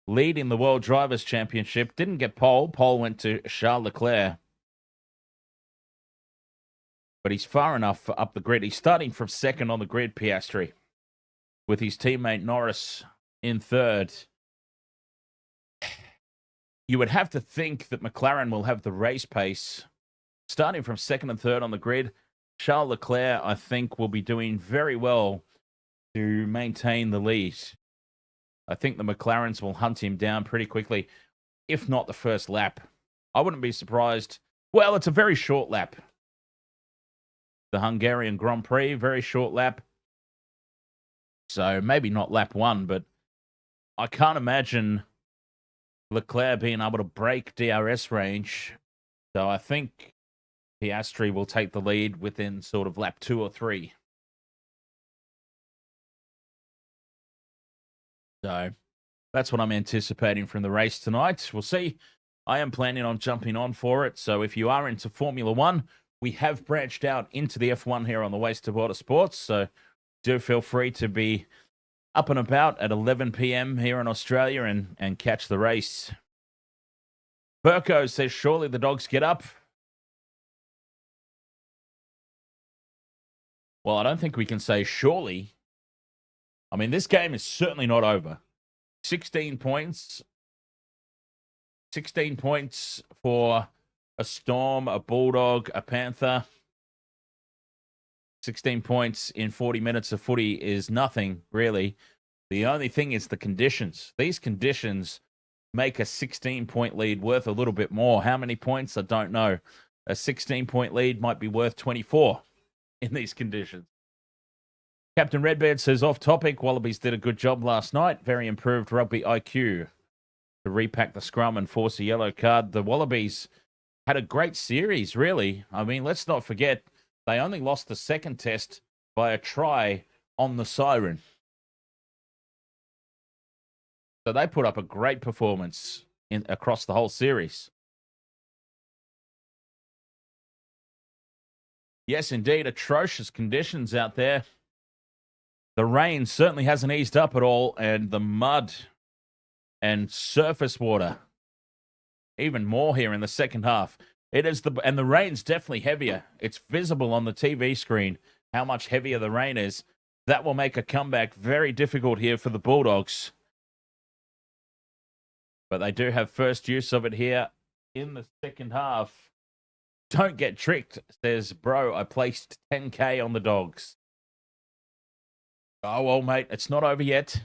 leading the World Drivers' Championship. Didn't get pole. Pole went to Charles Leclerc. But he's far enough up the grid. He's starting from 2nd on the grid, Piastri, with his teammate Norris in 3rd. You would have to think that McLaren will have the race pace. Starting from 2nd and 3rd on the grid, Charles Leclerc, I think, will be doing very well to maintain the lead. I think the McLarens will hunt him down pretty quickly, if not the first lap. I wouldn't be surprised. Well, it's a very short lap. The Hungarian Grand Prix, very short lap. So maybe not lap 1, but I can't imagine Leclerc being able to break DRS range. So I think Piastri will take the lead within sort of lap 2 or 3. So that's what I'm anticipating from the race tonight. We'll see. I am planning on jumping on for it. So if you are into Formula One, we have branched out into the F1 here on the Waste of Water Sports. So do feel free to be up and about at 11 p.m. here in Australia and catch the race. Burko says, surely the Dogs get up. Well, I don't think we can say surely. I mean, this game is certainly not over. 16 points 16 points for a Storm, a Bulldog, a Panther. 16 points in 40 minutes of footy is nothing, really. The only thing is the conditions. These conditions make a 16-point lead worth a little bit more. How many points? I don't know. A 16-point lead might be worth 24 in these conditions. Captain Redbeard says, off topic, Wallabies did a good job last night. Very improved rugby IQ to repack the scrum and force a yellow card. The Wallabies had a great series, really. I mean, let's not forget, they only lost the second test by a try on the siren. So they put up a great performance across the whole series. Yes, indeed, atrocious conditions out there. The rain certainly hasn't eased up at all, and the mud and surface water even more here in the second half. And the rain's definitely heavier. It's visible on the TV screen how much heavier the rain is. That will make a comeback very difficult here for the Bulldogs. But they do have first use of it here in the second half. Don't get tricked, says, bro, I placed 10K on the Dogs. Oh, well, mate, it's not over yet.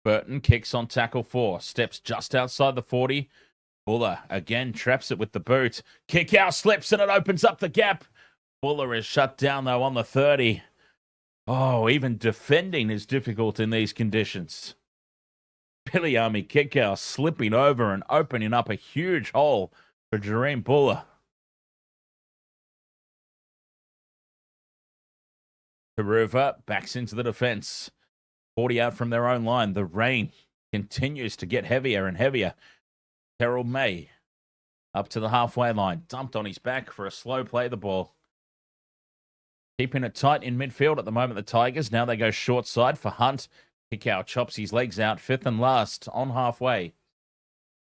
Burton kicks on tackle 4. Steps just outside the 40. Bula again traps it with the boot. Kick out, slips, and it opens up the gap. Bula is shut down, though, on the 30. Oh, even defending is difficult in these conditions. Billy Army kick out, slipping over and opening up a huge hole for Jahream Bula. Taruva backs into the defense. 40 out from their own line. The rain continues to get heavier and heavier. Terrell May up to the halfway line. Dumped on his back for a slow play the ball. Keeping it tight in midfield at the moment, the Tigers. Now they go short side for Hunt. Kick out, chops his legs out. Fifth and last on halfway.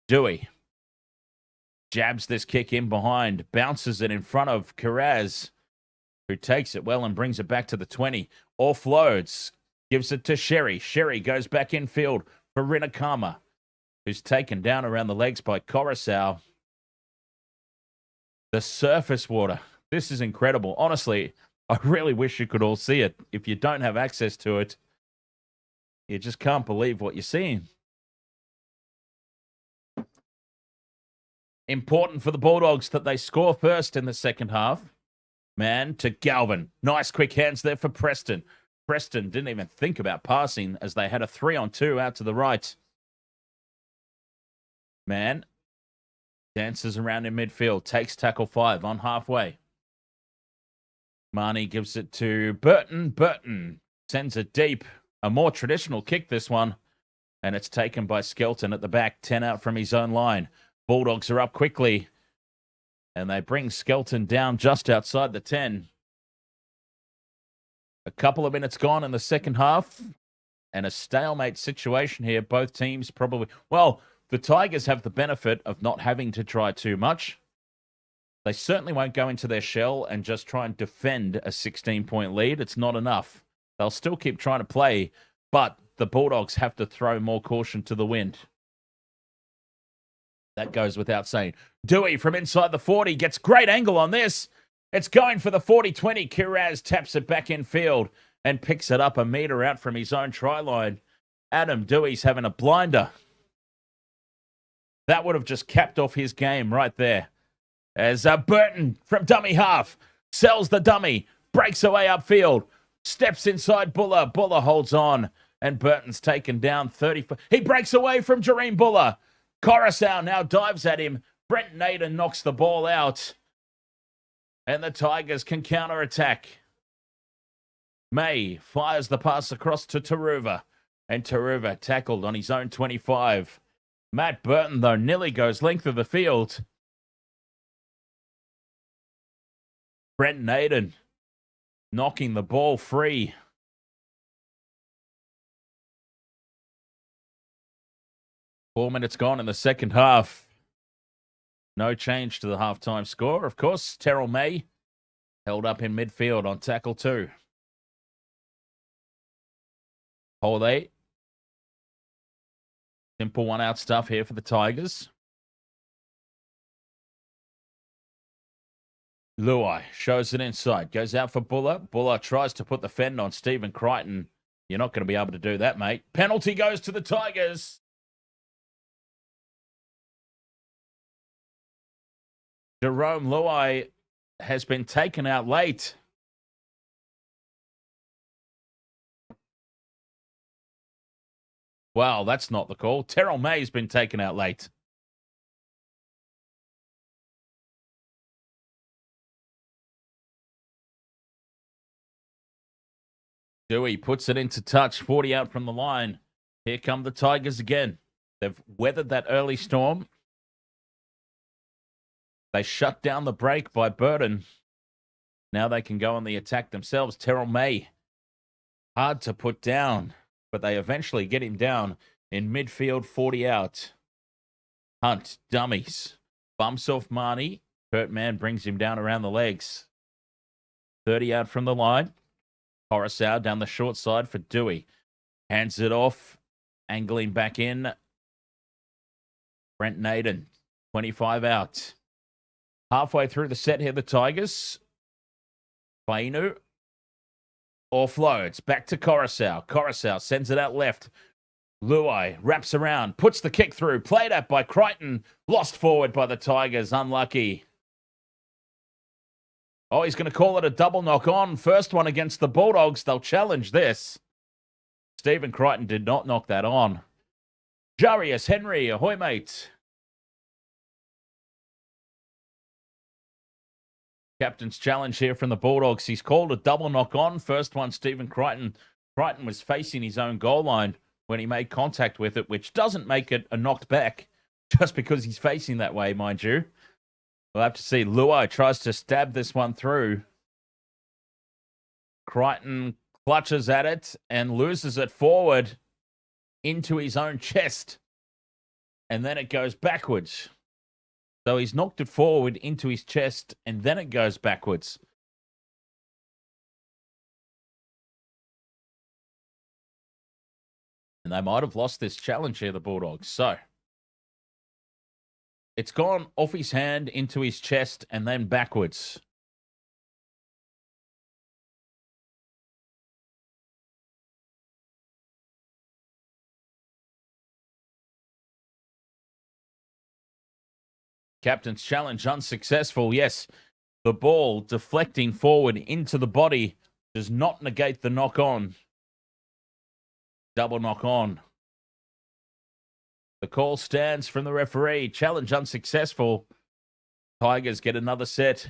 Dewey jabs this kick in behind. Bounces it in front of Kiraz, who takes it well and brings it back to the 20. Offloads. Gives it to Sherry. Sherry goes back infield for Rinakama, who's taken down around the legs by Coruscant. The surface water. This is incredible. Honestly, I really wish you could all see it. If you don't have access to it, you just can't believe what you're seeing. Important for the Bulldogs that they score first in the second half. Man to Galvin. Nice quick hands there for Preston. Preston didn't even think about passing as they had a 3-on-2 out to the right. Man dances around in midfield. Takes tackle 5 on halfway. Marnie gives it to Burton. Burton sends it deep. A more traditional kick, this one. And it's taken by Skelton at the back. 10 out from his own line. Bulldogs are up quickly. And they bring Skelton down just outside the 10. A couple of minutes gone in the second half. And a stalemate situation here. Both teams probably... Well, the Tigers have the benefit of not having to try too much. They certainly won't go into their shell and just try and defend a 16-point lead. It's not enough. They'll still keep trying to play, but the Bulldogs have to throw more caution to the wind. That goes without saying. Dewey from inside the 40 gets great angle on this. It's going for the 40-20. Kiraz taps it back in field and picks it up a metre out from his own try line. Adam Dewey's having a blinder. That would have just capped off his game right there. As Burton from dummy half sells the dummy, breaks away upfield, steps inside Bula. Bula holds on, and Burton's taken down 34. He breaks away from Jahream Bula. Coruscant now dives at him. Brent Naden knocks the ball out, and the Tigers can counter-attack. May fires the pass across to Taruva, and Taruva tackled on his own 25. Matt Burton, though, nearly goes length of the field. Brent Naden knocking the ball free. Four minutes gone in the second half. No change to the halftime score. Of course, Terrell May held up in midfield on tackle 2. Hold 8. Simple one-out stuff here for the Tigers. Luai shows it inside. Goes out for Bula. Bula tries to put the fend on Stephen Crichton. You're not going to be able to do that, mate. Penalty goes to the Tigers. Jahream Luai has been taken out late. Wow, that's not the call. Terrell May's been taken out late. Dewey puts it into touch, 40 out from the line. Here come the Tigers again. They've weathered that early storm. They shut down the break by Burton. Now they can go on the attack themselves. Terrell May, hard to put down, but they eventually get him down in midfield, 40 out. Hunt, dummies. Bumps off Marnie. Kurt Mann brings him down around the legs. 30 out from the line. Coruscant down the short side for Dewey. Hands it off. Angling back in. Brent Naden, 25 out. Halfway through the set here, the Tigers. Fainu offloads. Back to Coruscant. Coruscant sends it out left. Luai wraps around. Puts the kick through. Played at by Crichton. Lost forward by the Tigers. Unlucky. Oh, he's going to call it a double knock on. First one against the Bulldogs. They'll challenge this. Stephen Crichton did not knock that on. Jarius Henry, ahoy, mate. Captain's challenge here from the Bulldogs. He's called a double knock on. First one, Stephen Crichton. Crichton was facing his own goal line when he made contact with it, which doesn't make it a knocked back just because he's facing that way, mind you. We'll have to see. Luai tries to stab this one through. Crichton clutches at it and loses it forward into his own chest. And then it goes backwards. So he's knocked it forward into his chest and then it goes backwards. And they might have lost this challenge here, the Bulldogs. So it's gone off his hand into his chest and then backwards. Captain's challenge unsuccessful. Yes, the ball deflecting forward into the body does not negate the knock on. Double knock on. The call stands from the referee. Challenge unsuccessful. Tigers get another set.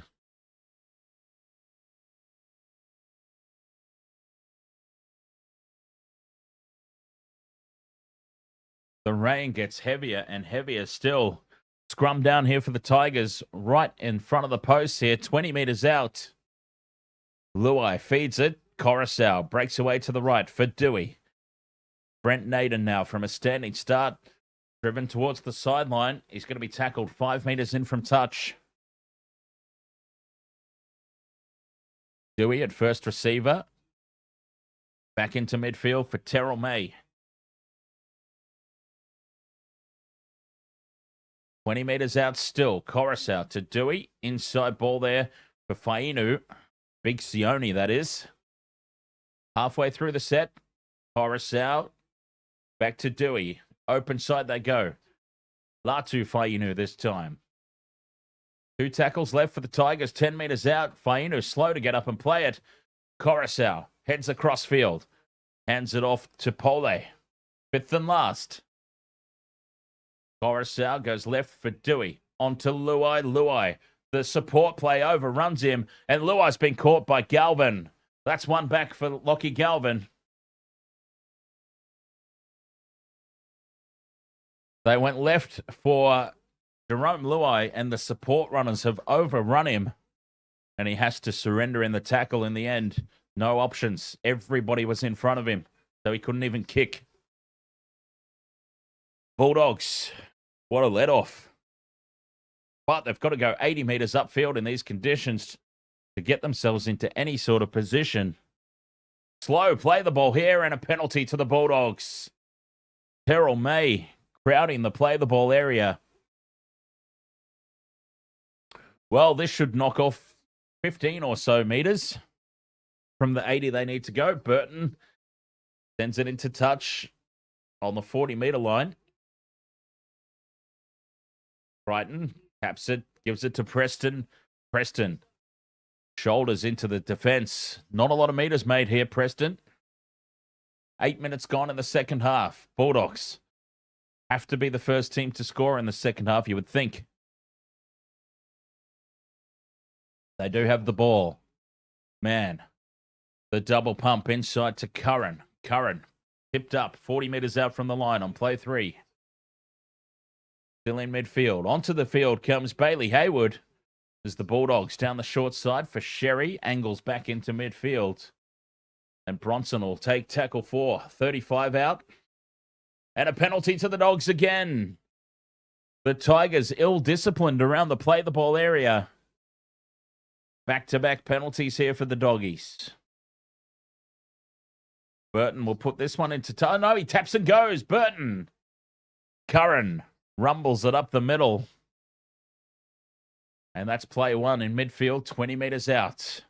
The rain gets heavier and heavier still. Scrum down here for the Tigers, right in front of the post here, 20 meters out. Luai feeds it. Coruscant breaks away to the right for Dewey. Brent Naden now from a standing start. Driven towards the sideline. He's going to be tackled 5 meters in from touch. Dewey at first receiver. Back into midfield for Terrell May. 20 meters out still. Coruscant to Dewey. Inside ball there for Fainu. Big Sione, that is. Halfway through the set. Coruscant. Back to Dewey. Open side they go. Latu Fainu this time. 2 tackles left for the Tigers. 10 meters out. Fainu slow to get up and play it. Coruscant heads across field. Hands it off to Pole. 5th and last. Coruscant goes left for Dewey. On to Luai. Luai. The support play overruns him. And Luai's been caught by Galvin. That's one back for Lachlan Galvin. They went left for Jahream Bula, and the support runners have overrun him. And he has to surrender in the tackle in the end. No options. Everybody was in front of him, so he couldn't even kick. Bulldogs, what a let-off. But they've got to go 80 meters upfield in these conditions to get themselves into any sort of position. Slow play the ball here and a penalty to the Bulldogs. Terrell May crowding the play the ball area. Well, this should knock off 15 or so meters from the 80 they need to go. Burton sends it into touch on the 40-meter line. Crichton taps it, gives it to Preston. Preston shoulders into the defense. Not a lot of meters made here, Preston. 8 minutes gone in the second half. Bulldogs have to be the first team to score in the second half, you would think. They do have the ball. Man, the double pump inside to Curran. Curran tipped up 40 meters out from the line on play 3. Still in midfield. Onto the field comes Bailey Hayward as the Bulldogs down the short side for Sherry. Angles back into midfield. And Bronson will take tackle 4. 35 out. And a penalty to the Dogs again. The Tigers ill-disciplined around the play the ball area. Back-to-back penalties here for the Doggies. Burton will put this one into... Oh, no, he taps and goes. Burton. Curran rumbles it up the middle. And that's play 1 in midfield, 20 meters out.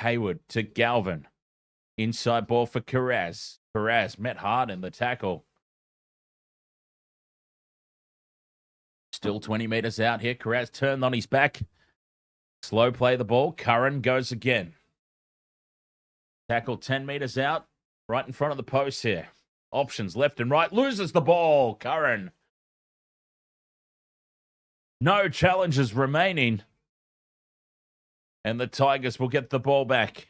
Hayward to Galvin. Inside ball for Carraz. Carraz met hard in the tackle. Still 20 meters out here. Carraz turned on his back. Slow play the ball. Curran goes again. Tackle 10 meters out. Right in front of the post here. Options left and right. Loses the ball. Curran. No challenges remaining. And the Tigers will get the ball back.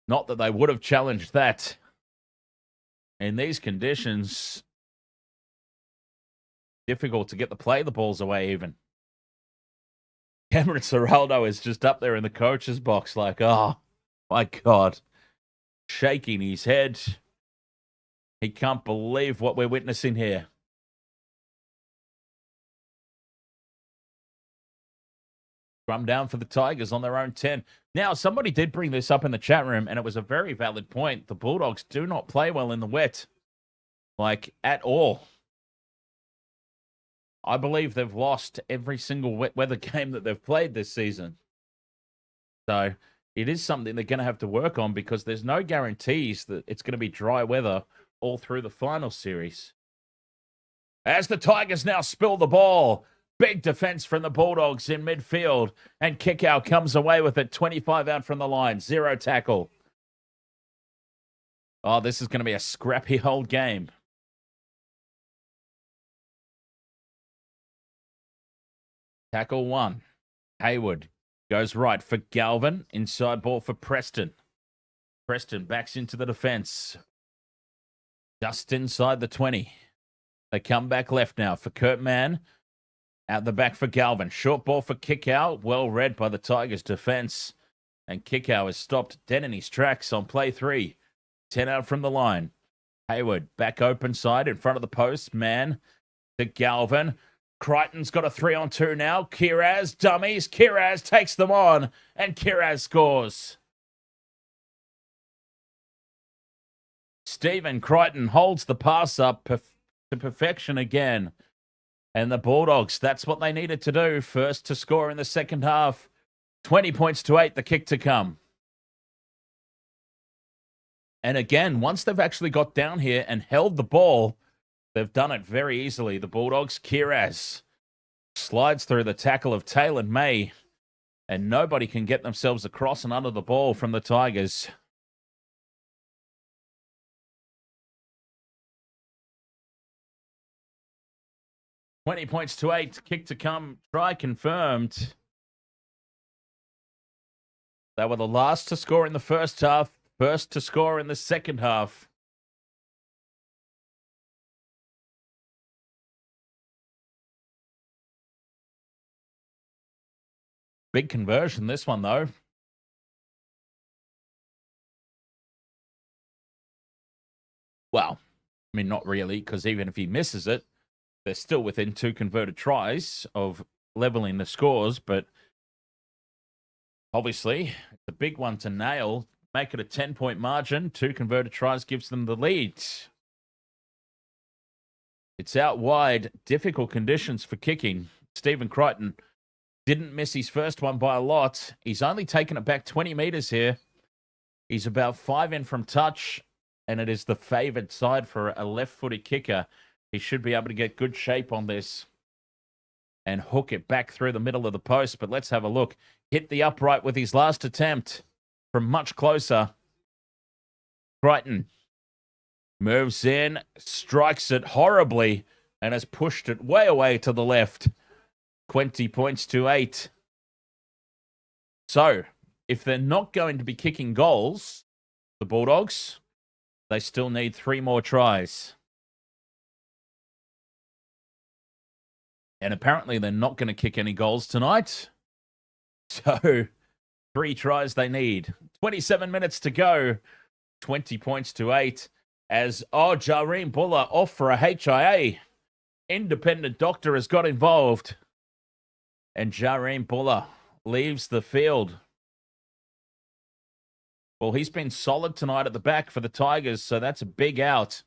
Not that they would have challenged that. In these conditions, difficult to get the balls away even. Cameron Ciraldo is just up there in the coach's box like, oh, my God. Shaking his head. He can't believe what we're witnessing here. Scrum down for the Tigers on their own 10. Now, somebody did bring this up in the chat room, and it was a very valid point. The Bulldogs do not play well in the wet. Like, at all. I believe they've lost every single wet weather game that they've played this season. So, it is something they're going to have to work on because there's no guarantees that it's going to be dry weather all through the final series. As the Tigers now spill the ball. Big defense from the Bulldogs in midfield. And Kickout comes away with it. 25 out from the line. 0 tackle. Oh, this is going to be a scrappy old game. Tackle 1. Hayward goes right for Galvin. Inside ball for Preston. Preston backs into the defense. Just inside the 20. They come back left now for Kurt Mann. Out the back for Galvin. Short ball for Kickout. Well read by the Tigers defense. And Kickout is stopped dead in his tracks on play 3. 10 out from the line. Hayward back open side in front of the post. Mann to Galvin. Crichton's got a 3-on-2 now. Kiraz dummies. Kiraz takes them on. And Kiraz scores. Stephen Crichton holds the pass up to perfection again. And the Bulldogs, that's what they needed to do. First to score in the second half. 20 points to 8, the kick to come. And again, once they've actually got down here and held the ball, they've done it very easily. The Bulldogs, Kiraz slides through the tackle of Taylor May. And nobody can get themselves across and under the ball from the Tigers. $20 points to 8. Kick to come. Try confirmed. They were the last to score in the first half. First to score in the second half. Big conversion, this one, though. Well, I mean, not really, because even if he misses it, they're still within 2 converted tries of leveling the scores, but obviously, it's a big one to nail make it a 10-point margin. 2 converted tries gives them the lead. It's out wide. Difficult conditions for kicking. Stephen Crichton didn't miss his first one by a lot. He's only taken it back 20 metres here. He's about 5 in from touch, and it is the favoured side for a left-footed kicker. He should be able to get good shape on this and hook it back through the middle of the post. But let's have a look. Hit the upright with his last attempt from much closer. Crichton moves in, strikes it horribly, and has pushed it way away to the left. 20 points to 8. So, if they're not going to be kicking goals, the Bulldogs, they still need 3 more tries. And apparently they're not going to kick any goals tonight. So, 3 tries they need. 27 minutes to go. 20 points to 8. As, Jahream Bula off for a HIA. Independent doctor has got involved. And Jahream Bula leaves the field. Well, he's been solid tonight at the back for the Tigers, so that's a big out.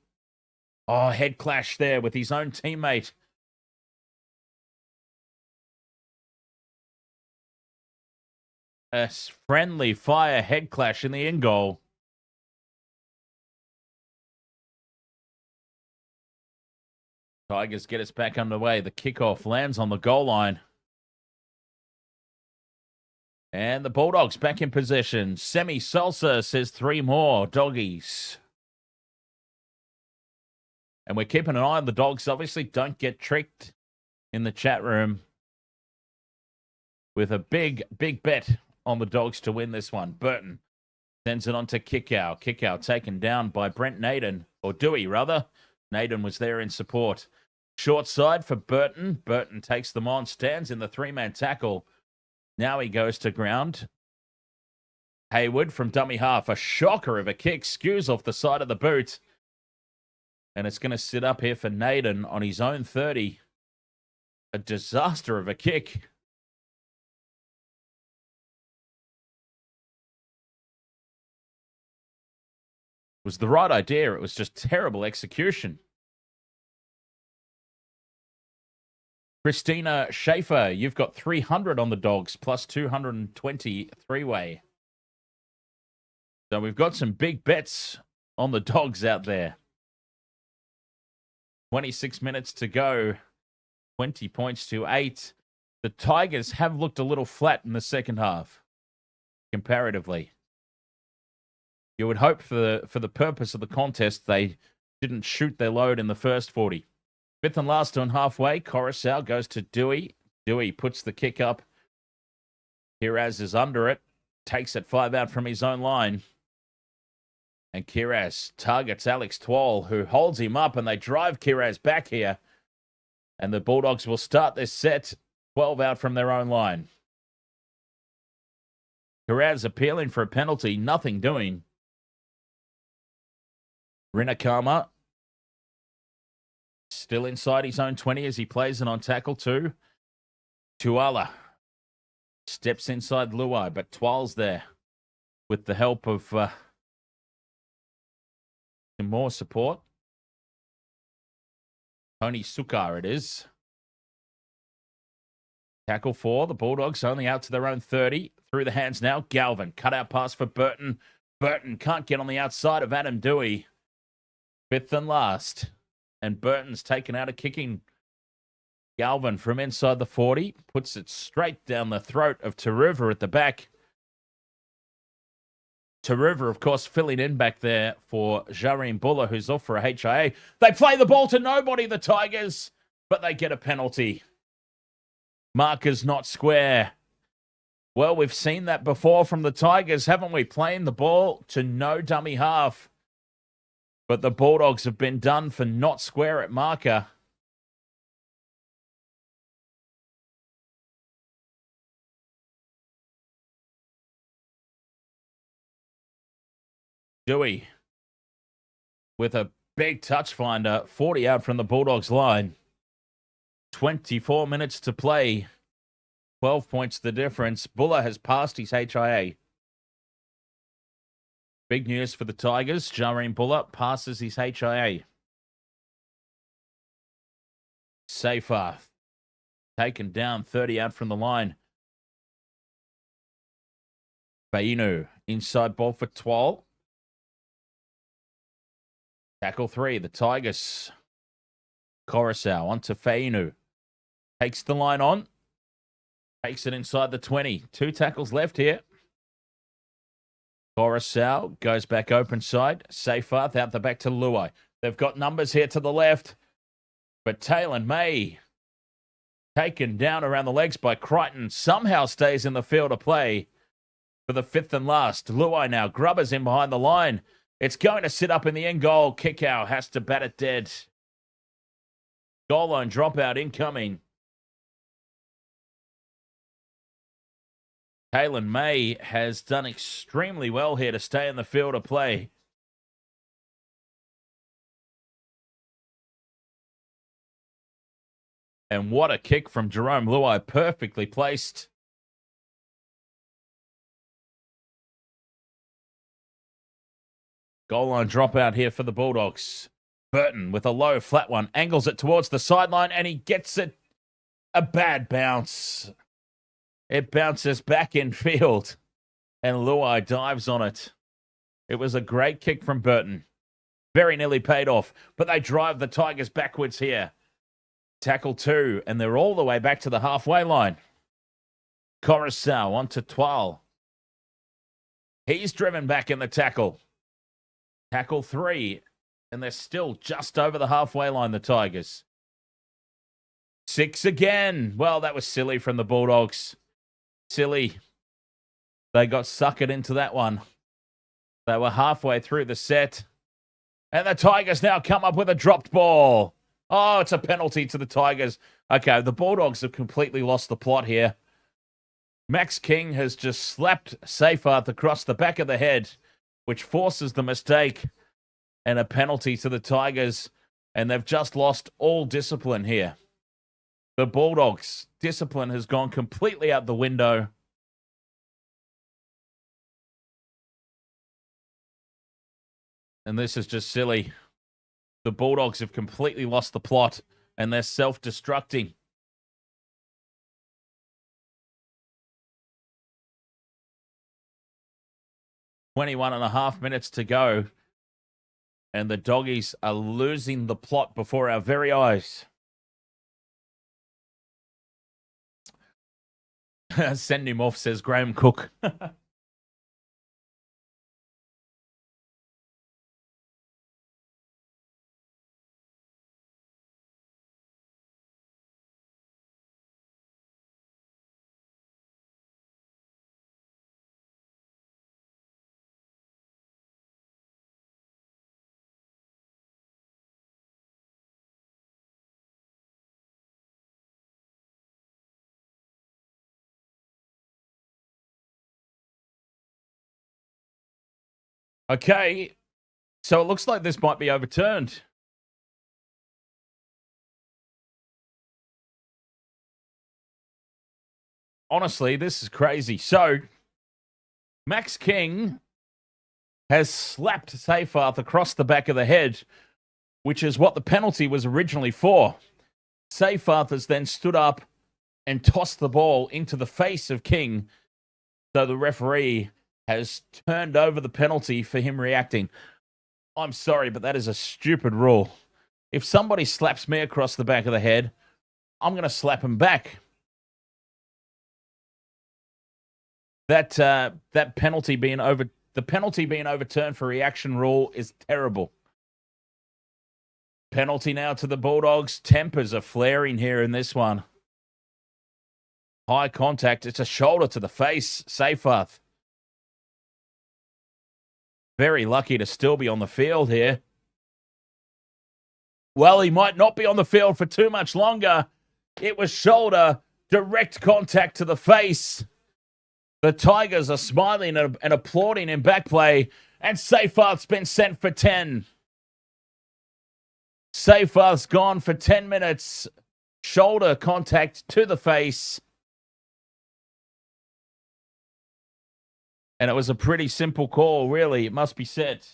Head clash there with his own teammate. A friendly fire head clash in the end goal. Tigers get us back underway. The kickoff lands on the goal line. And the Bulldogs back in possession. Semi Salsa says 3 more doggies. And we're keeping an eye on the Dogs. Obviously, don't get tricked in the chat room with a big, big bet on the Dogs to win this one. Burton sends it on to Kickow. Kickow taken down by Brent Naden, or Dewey, rather. Naden was there in support. Short side for Burton. Burton takes them on, stands in the 3-man tackle. Now he goes to ground. Hayward from dummy half. A shocker of a kick. Skews off the side of the boot. And it's going to sit up here for Naden on his own 30. A disaster of a kick. It was the right idea. It was just terrible execution. Christina Schaefer, you've got 300 on the Dogs, plus 220 three-way. So we've got some big bets on the Dogs out there. 26 minutes to go. 20 points to 8. The Tigers have looked a little flat in the second half, comparatively. You would hope for the purpose of the contest, they didn't shoot their load in the first 40. 5th and last on halfway. Coruscant goes to Dewey. Dewey puts the kick up. Kiraz is under it. Takes it 5 out from his own line. And Kiraz targets Alex Twal, who holds him up, and they drive Kiraz back here. And the Bulldogs will start this set 12 out from their own line. Kiraz appealing for a penalty, nothing doing. Rinakama still inside his own 20 as he plays it on tackle 2. Tuala steps inside Luai, but Twal's there with the help of some more support. Tony Sukar it is. Tackle 4. The Bulldogs only out to their own 30. Through the hands now. Galvin. Cut out pass for Burton. Burton can't get on the outside of Adam Dewey. 5th and last. And Burton's taken out a kicking. Galvin from inside the 40. Puts it straight down the throat of Taruva at the back. Taruva, of course, filling in back there for Jahream Bula, who's off for a HIA. They play the ball to nobody, the Tigers, but they get a penalty. Marker's not square. Well, we've seen that before from the Tigers, haven't we? Playing the ball to no dummy half. But the Bulldogs have been done for not square at marker. Dewey with a big touch finder, 40 out from the Bulldogs line. 24 minutes to play. 12 points the difference. Bula has passed his HIA. Big news for the Tigers. Jahream Bula passes his HIA. Safarth taken down, 30 out from the line. Fainu, inside ball for Twal. Tackle 3, the Tigers. Coruscant onto Fainu. Takes the line on. Takes it inside the 20. 2 tackles left here. Coruscant goes back open side. Safarth out the back to Luai. They've got numbers here to the left. But Taylor May, taken down around the legs by Crichton, somehow stays in the field of play for the 5th and last. Luai now grubbers in behind the line. It's going to sit up in the end goal. Kickout has to bat it dead. Goal line dropout incoming. Taylor May has done extremely well here to stay in the field of play. And what a kick from Jahream Bula, perfectly placed. Goal line dropout here for the Bulldogs. Burton with a low flat one, angles it towards the sideline, and he gets it a bad bounce. It bounces back in field, and Luai dives on it. It was a great kick from Burton. Very nearly paid off, but they drive the Tigers backwards here. Tackle 2, and they're all the way back to the halfway line. Coruscant onto Twal. He's driven back in the tackle. Tackle 3, and they're still just over the halfway line, the Tigers. 6 again. Well, that was silly from the Bulldogs. Silly. They got suckered into that one. They were halfway through the set. And the Tigers now come up with a dropped ball. Oh, it's a penalty to the Tigers. Okay, the Bulldogs have completely lost the plot here. Max King has just slapped Safarth across the back of the head, which forces the mistake and a penalty to the Tigers. And they've just lost all discipline here. The Bulldogs' discipline has gone completely out the window. And this is just silly. The Bulldogs have completely lost the plot, and they're self-destructing. .21.5 minutes to go, and the Doggies are losing the plot before our very eyes. Send him off, says Graham Cook. Okay, so it looks like this might be overturned. Honestly, this is crazy. So, Max King has slapped Safarth across the back of the head, which is what the penalty was originally for. Safarth has then stood up and tossed the ball into the face of King, so the referee has turned over the penalty for him reacting. I'm sorry, but that is a stupid rule. If somebody slaps me across the back of the head, I'm going to slap him back. That penalty being overturned for reaction rule is terrible. Penalty now to the Bulldogs. Tempers are flaring here in this one. High contact. It's a shoulder to the face. Safarth. Very lucky to still be on the field here. Well, he might not be on the field for too much longer. It was shoulder, direct contact to the face. The Tigers are smiling and applauding in back play, and Safarth's been sent for 10. Safarth's gone for 10 minutes. Shoulder contact to the face. And it was a pretty simple call, really, it must be said.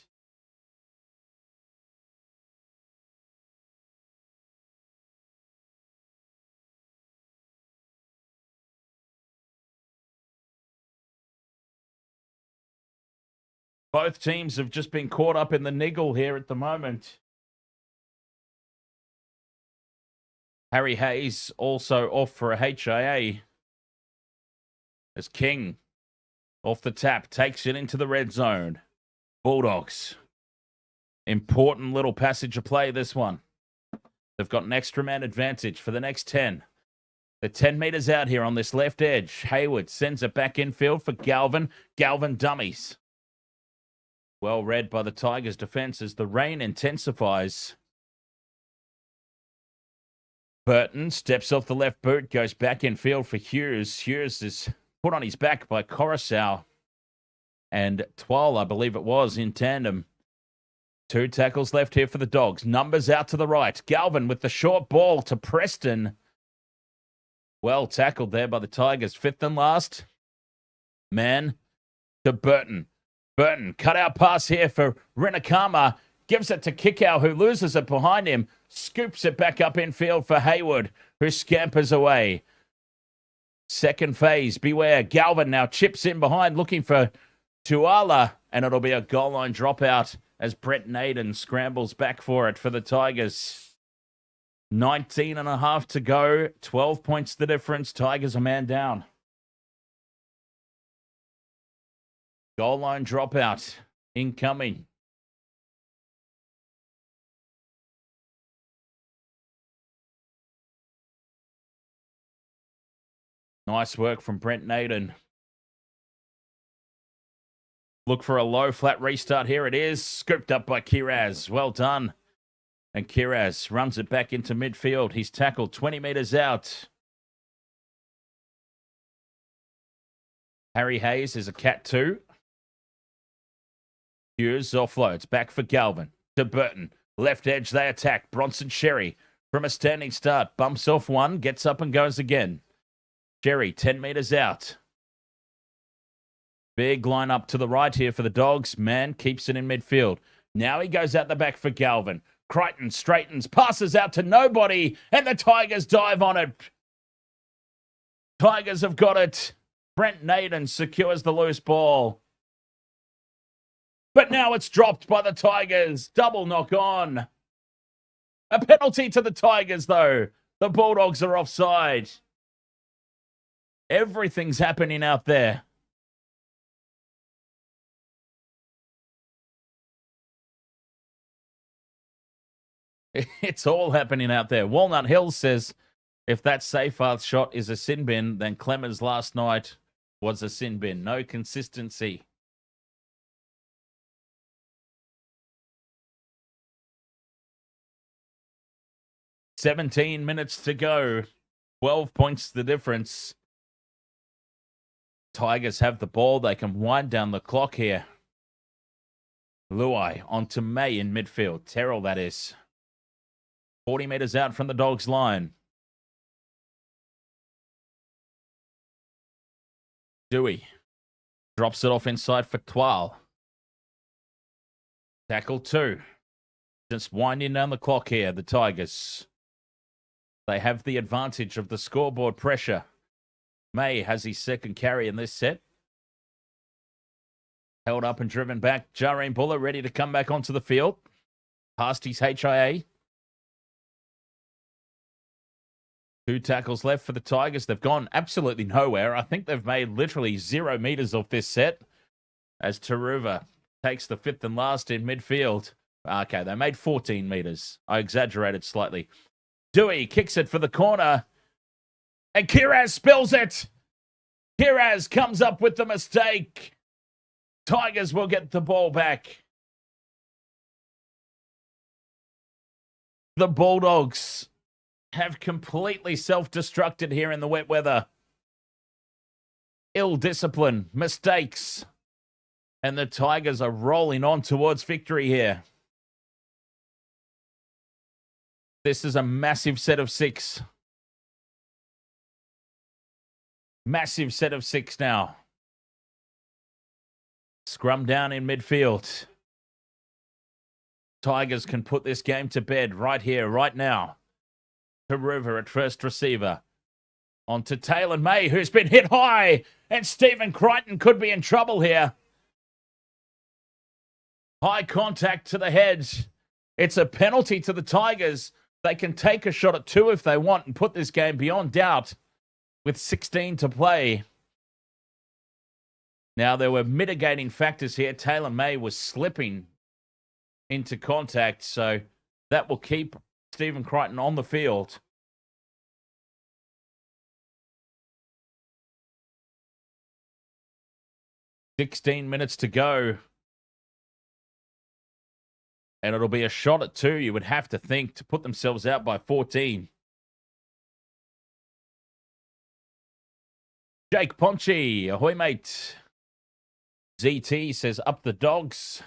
Both teams have just been caught up in the niggle here at the moment. Harry Hayes also off for a HIA. As King, off the tap, takes it into the red zone. Bulldogs. Important little passage of play, this one. They've got an extra man advantage for the next 10. They're 10 metres out here on this left edge. Hayward sends it back infield for Galvin. Galvin dummies. Well read by the Tigers' defence as the rain intensifies. Burton steps off the left boot, goes back infield for Hughes. Hughes is put on his back by Coruscant and Twal, I believe it was, in tandem. 2 tackles left here for the Dogs. Numbers out to the right. Galvin with the short ball to Preston. Well tackled there by the Tigers. 5th and last. Man to Burton. Burton, cut out pass here for Rinakama. Gives it to Kikau, who loses it behind him. Scoops it back up infield for Hayward, who scampers away. Second phase, beware. Galvin now chips in behind, looking for Tuala, and it'll be a goal line dropout as Brett Naden scrambles back for it for the Tigers. 19 and a half to go. 12 points the difference. Tigers a man down. Goal line dropout incoming. Nice work from Brent Naden. Look for a low flat restart. Here it is. Scooped up by Kiraz. Well done. And Kiraz runs it back into midfield. He's tackled 20 metres out. Harry Hayes is a cat 2. Hughes offloads. Back for Galvin. To Burton. Left edge they attack. Bronson Sherry from a standing start. Bumps off one. Gets up and goes again. Sherry 10 metres out. Big line up to the right here for the Dogs. Man keeps it in midfield. Now he goes out the back for Galvin. Crichton straightens, passes out to nobody, and the Tigers dive on it. Tigers have got it. Brent Naden secures the loose ball. But now it's dropped by the Tigers. Double knock on. A penalty to the Tigers, though. The Bulldogs are offside. Everything's happening out there. It's all happening out there. Walnut Hills says, if that Seyfarth shot is a sin bin, then Clemens last night was a sin bin. No consistency. $17 to go. 12 points the difference. Tigers have the ball. They can wind down the clock here. Luai onto May in midfield. Terrell, that is. 40 metres out from the Dogs' line. Dewey drops it off inside for Twal. Tackle 2. Just winding down the clock here, the Tigers. They have the advantage of the scoreboard pressure. May has his second carry in this set. Held up and driven back. Jahream Bula ready to come back onto the field. Past his HIA. 2 tackles left for the Tigers. They've gone absolutely nowhere. I think they've made literally 0 metres off this set. As Taruva takes the 5th and last in midfield. Okay, they made 14 metres. I exaggerated slightly. Dewey kicks it for the corner. And Kiraz spills it. Kiraz comes up with the mistake. Tigers will get the ball back. The Bulldogs have completely self-destructed here in the wet weather. Ill discipline, mistakes. And the Tigers are rolling on towards victory here. This is a massive set of 6. Massive set of 6 now. Scrum down in midfield. Tigers can put this game to bed right here, right now. Taruva at first receiver. On to Taylor May, who's been hit high. And Stephen Crichton could be in trouble here. High contact to the head. It's a penalty to the Tigers. They can take a shot at 2 if they want and put this game beyond doubt with 16 to play. Now, there were mitigating factors here. Taylor May was slipping into contact, so that will keep Stephen Crichton on the field. "16 minutes to go. And it'll be a shot at 2, you would have to think, to put themselves out by 14. Jake Ponchi, ahoy, mate. ZT says, up the Dogs.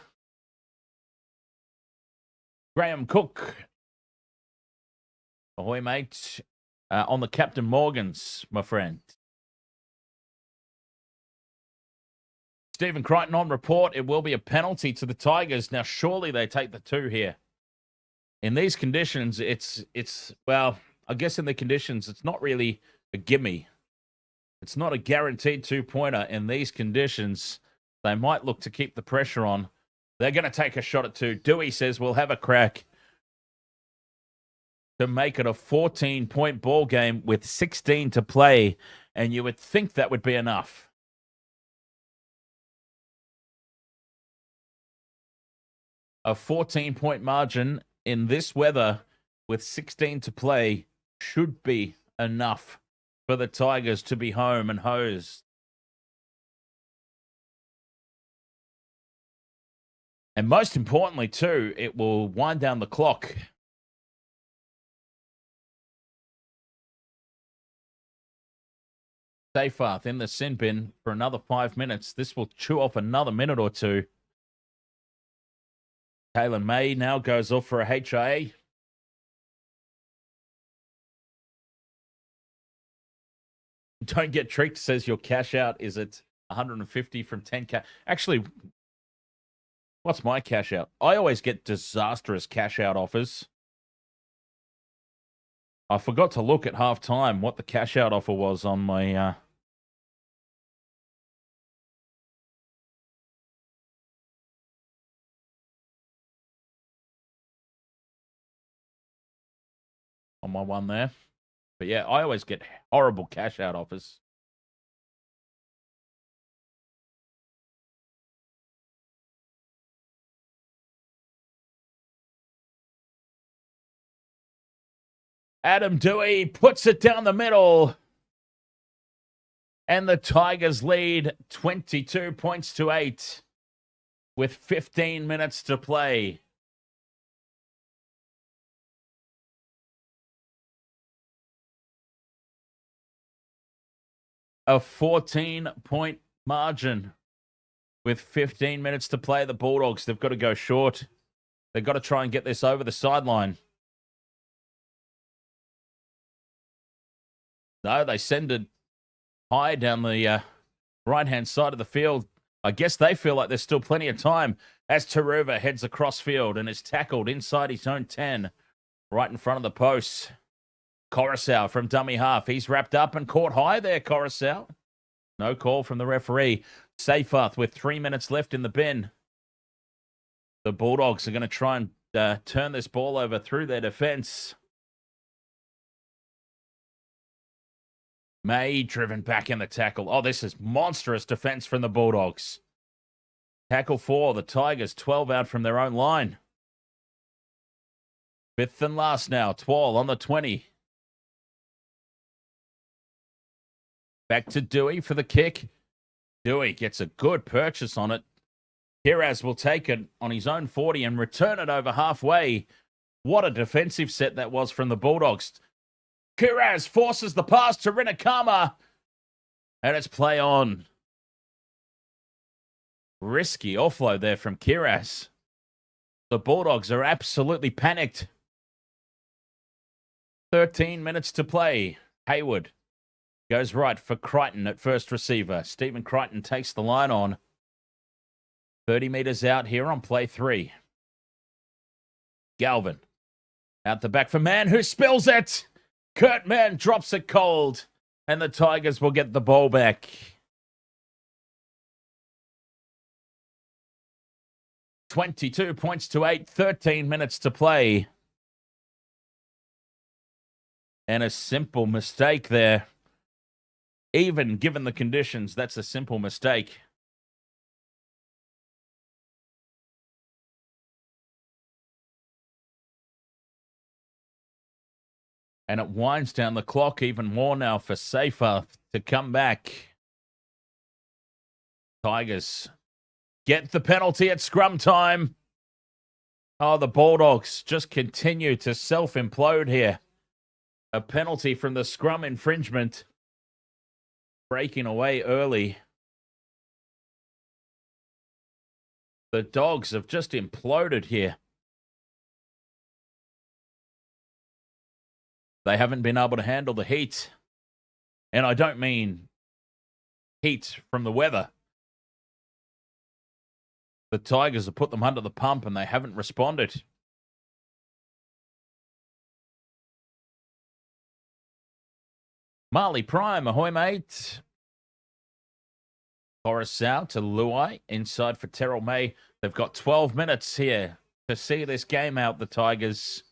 Graham Cook, ahoy, mate. On the Captain Morgans, my friend. Stephen Crichton on report. It will be a penalty to the Tigers. Now, surely they take the 2 here. In these conditions, well, I guess in the conditions, it's not really a gimme. It's not a guaranteed 2-pointer in these conditions. They might look to keep the pressure on. They're going to take a shot at 2. Dewey says we'll have a crack to make it a 14-point ball game with 16 to play. And you would think that would be enough. A 14-point margin in this weather with 16 to play should be enough for the Tigers to be home and hosed. And most importantly, too, it will wind down the clock. Seyfarth in the sin bin for another 5 minutes. This will chew off another minute or 2. Taylor May now goes off for a HIA. Don't get tricked, says your cash out is at 150 from 10K. Actually, what's my cash out? I always get disastrous cash out offers. I forgot to look at halftime what the cash out offer was on my on my one there. But yeah, I always get horrible cash out offers. Adam Dewey puts it down the middle. And the Tigers lead 22 points to 8 with 15 minutes to play. A 14-point margin with 15 minutes to play. The Bulldogs, they've got to go short. They've got to try and get this over the sideline. No, they send it high down the right-hand side of the field. I guess they feel like there's still plenty of time as Taruva heads across field and is tackled inside his own 10, right in front of the posts. Coruscant from dummy half. He's wrapped up and caught high there, Coruscant. No call from the referee. Seyfarth with 3 minutes left in the bin. The Bulldogs are going to try and turn this ball over through their defense. May driven back in the tackle. Oh, this is monstrous defense from the Bulldogs. Tackle 4, the Tigers 12 out from their own line. 5th and last now. Twal on the 20. Back to Dewey for the kick. Dewey gets a good purchase on it. Kiraz will take it on his own 40 and return it over halfway. What a defensive set that was from the Bulldogs. Kiraz forces the pass to Rinakama. And it's play on. Risky offload there from Kiraz. The Bulldogs are absolutely panicked. 13 minutes to play. Hayward goes right for Crichton at first receiver. Stephen Crichton takes the line on. 30 meters out here on play 3. Galvin out the back for Mann, who spills it. Kurt Mann drops it cold, and the Tigers will get the ball back. 22 points to 8, 13 minutes to play. And a simple mistake there. Even given the conditions, that's a simple mistake. And it winds down the clock even more now for Safer to come back. Tigers get the penalty at scrum time. Oh, the Bulldogs just continue to self-implode here. A penalty from the scrum infringement. Breaking away early. The Dogs have just imploded here. They haven't been able to handle the heat. And I don't mean heat from the weather. The Tigers have put them under the pump and they haven't responded. Marley Prime, ahoy mate. Coruscant to Luai, inside for Terrell May. They've got 12 minutes here to see this game out, the Tigers.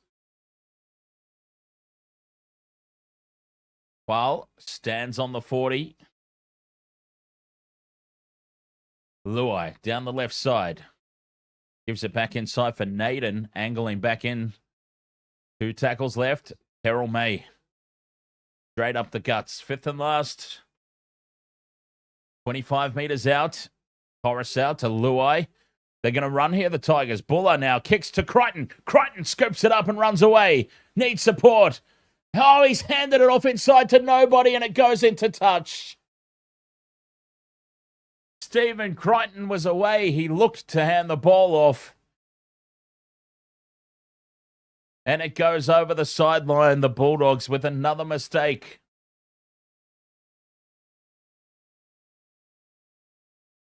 While stands on the 40. Luai down the left side. Gives it back inside for Naden. Angling back in. 2 tackles left. Terrell May. Straight up the guts. 5th and last. 25 meters out. Coruscant to Luai. They're going to run here, the Tigers. Bula now kicks to Crichton. Crichton scoops it up and runs away. Needs support. Oh, he's handed it off inside to nobody and it goes into touch. Stephen Crichton was away. He looked to hand the ball off. And it goes over the sideline. The Bulldogs with another mistake.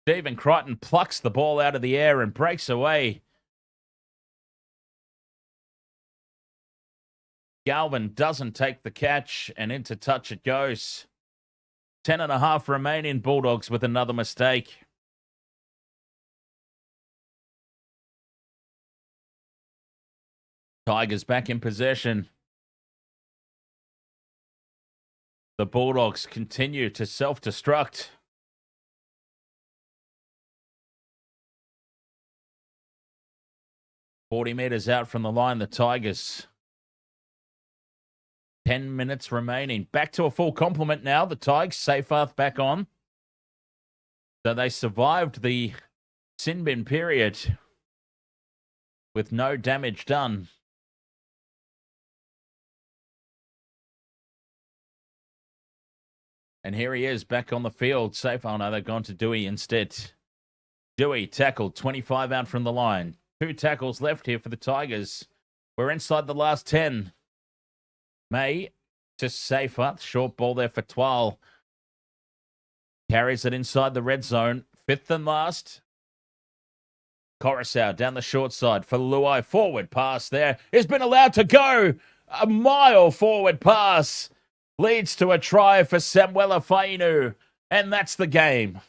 Stephen Crichton plucks the ball out of the air and breaks away. Galvin doesn't take the catch, and into touch it goes. 10.5 remaining. Bulldogs with another mistake. Tigers back in possession. The Bulldogs continue to self-destruct. $40 meters out from the line, the Tigers. 10 minutes remaining. Back to a full complement now. The Tigers, Seyfarth back on. So they survived the sin bin period with no damage done. And here he is back on the field. Safe. Oh no, they've gone to Dewey instead. Dewey tackled 25 out from the line. 2 tackles left here for the Tigers. We're inside the last 10. May to Safer. Short ball there for Twal. Carries it inside the red zone. 5th and last. Coruscant down the short side for Luai. Forward pass there. Has been allowed to go. A mile forward pass. Leads to a try for Samuela Fainu. And that's the game.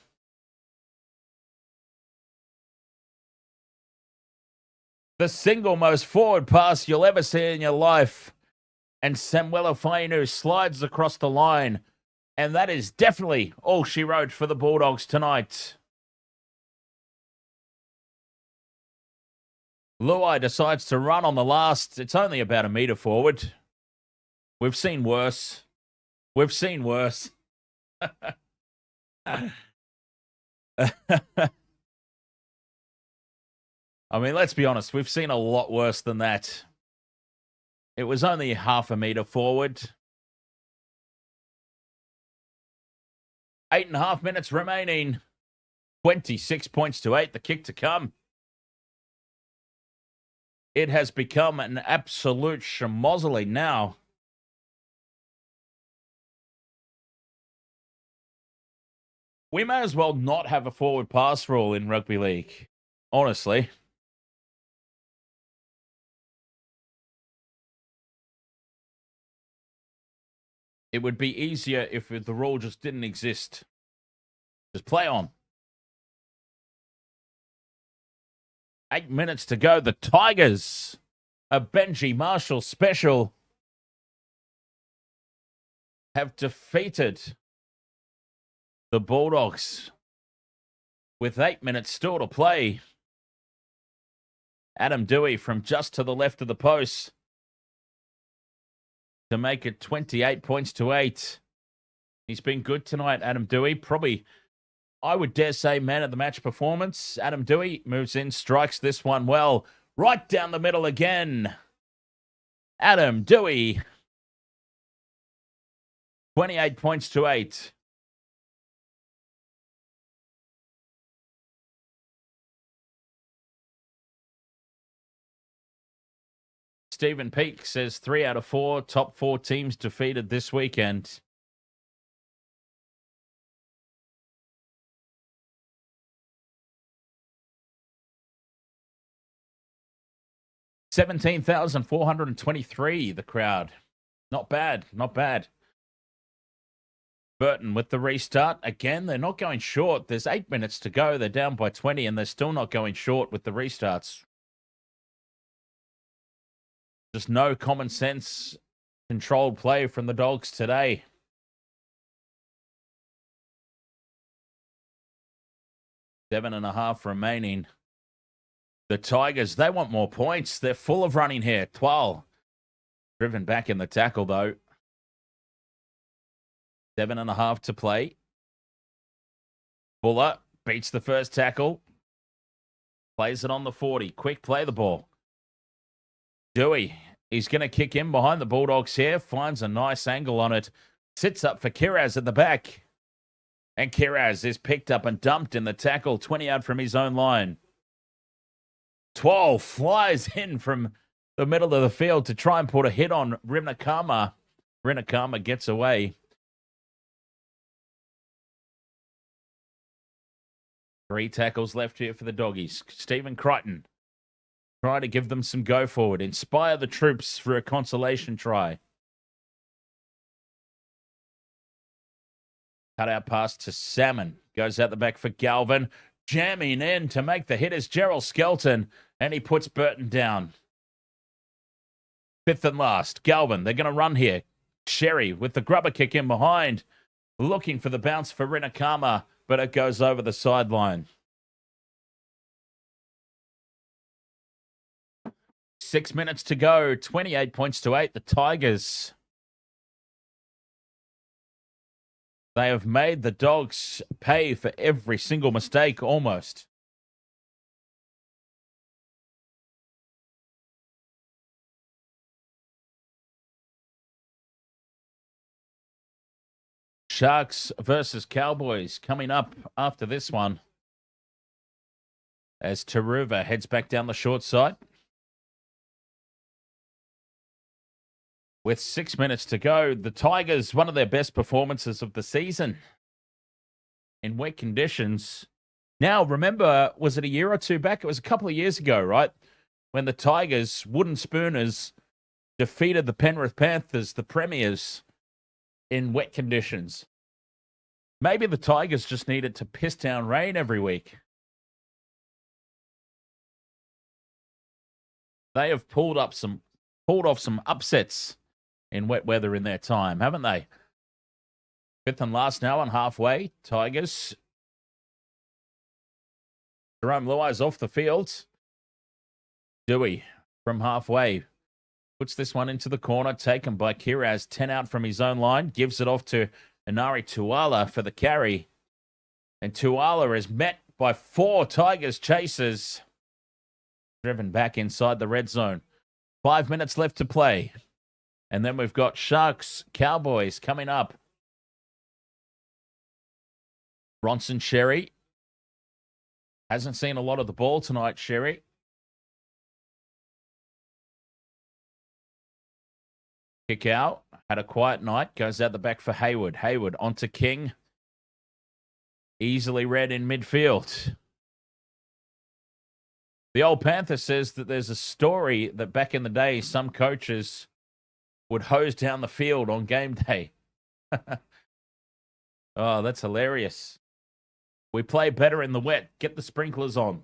The single most forward pass you'll ever see in your life. And Samuela Fainu slides across the line. And that is definitely all she wrote for the Bulldogs tonight. Luai decides to run on the last. It's only about a metre forward. We've seen worse. We've seen worse. I mean, let's be honest. We've seen a lot worse than that. It was only half a metre forward. 8.5 minutes remaining. 26 points to 8. The kick to come. It has become an absolute schmozzle now. We may as well not have a forward pass rule in rugby league. honestly. It would be easier if the rule just didn't exist. Just play on. 8 minutes to go. The Tigers, a Benji Marshall special, have defeated the Bulldogs with 8 minutes still to play. Adam Dewey from just to the left of the post to make it 28 points to 8. He's been good tonight, Adam Dewey. Probably, I would dare say, man of the match performance. Adam Dewey moves in, strikes this one well. Right down the middle again. Adam Dewey. 28 points to 8. Stephen Peake says 3 out of 4 top 4 teams defeated this weekend. $17,423, the crowd. Not bad, not bad. Burton with the restart. Again, they're not going short. There's 8 minutes to go. They're down by 20, and they're still not going short with the restarts. Just no common sense, controlled play from the Dogs today. Seven and a half remaining. The Tigers, they want more points. They're full of running here. Twal driven back in the tackle, though. 7.5 to play. Bula beats the first tackle. Plays it on the 40. Quick play the ball. Dewey, he's going to kick in behind the Bulldogs here. Finds a nice angle on it. Sits up for Kiraz at the back. And Kiraz is picked up and dumped in the tackle. 20 out from his own line. 12 flies in from the middle of the field to try and put a hit on Rinakama. Rinakama gets away. 3 tackles left here for the Doggies. Stephen Crichton try to give them some go forward. Inspire the troops for a consolation try. Cut out pass to Salmon. Goes out the back for Galvin. Jamming in to make the hit is Gerald Skelton. And he puts Burton down. 5th and last. Galvin, they're going to run here. Sherry with the grubber kick in behind. Looking for the bounce for Rinakama, but it goes over the sideline. 6 minutes to go. 28 points to 8. The Tigers. They have made the Dogs pay for every single mistake, almost. Sharks versus Cowboys coming up after this one. As Taruva heads back down the short side. With 6 minutes to go, the Tigers, one of their best performances of the season in wet conditions. Now, remember, was it a year or two back? It was a couple of years ago, right? When the Tigers, Wooden Spooners, defeated the Penrith Panthers, the Premiers, in wet conditions. Maybe the Tigers just needed to piss down rain every week. They have pulled off some upsets in wet weather in their time, haven't they? 5th and last now on halfway. Tigers. Jahream Bula is off the field. Dewey from halfway. Puts this one into the corner. Taken by Kiraz. 10 out from his own line. Gives it off to Inari Tuala for the carry. And Tuala is met by 4 Tigers chasers. Driven back inside the red zone. 5 minutes left to play. And then we've got Sharks, Cowboys coming up. Bronson Sherry. Hasn't seen a lot of the ball tonight, Sherry. Kick out. Had a quiet night. Goes out the back for Hayward. Hayward onto King. Easily read in midfield. The old Panther says that there's a story that back in the day, some coaches would hose down the field on game day. Oh, that's hilarious. We play better in the wet. Get the sprinklers on.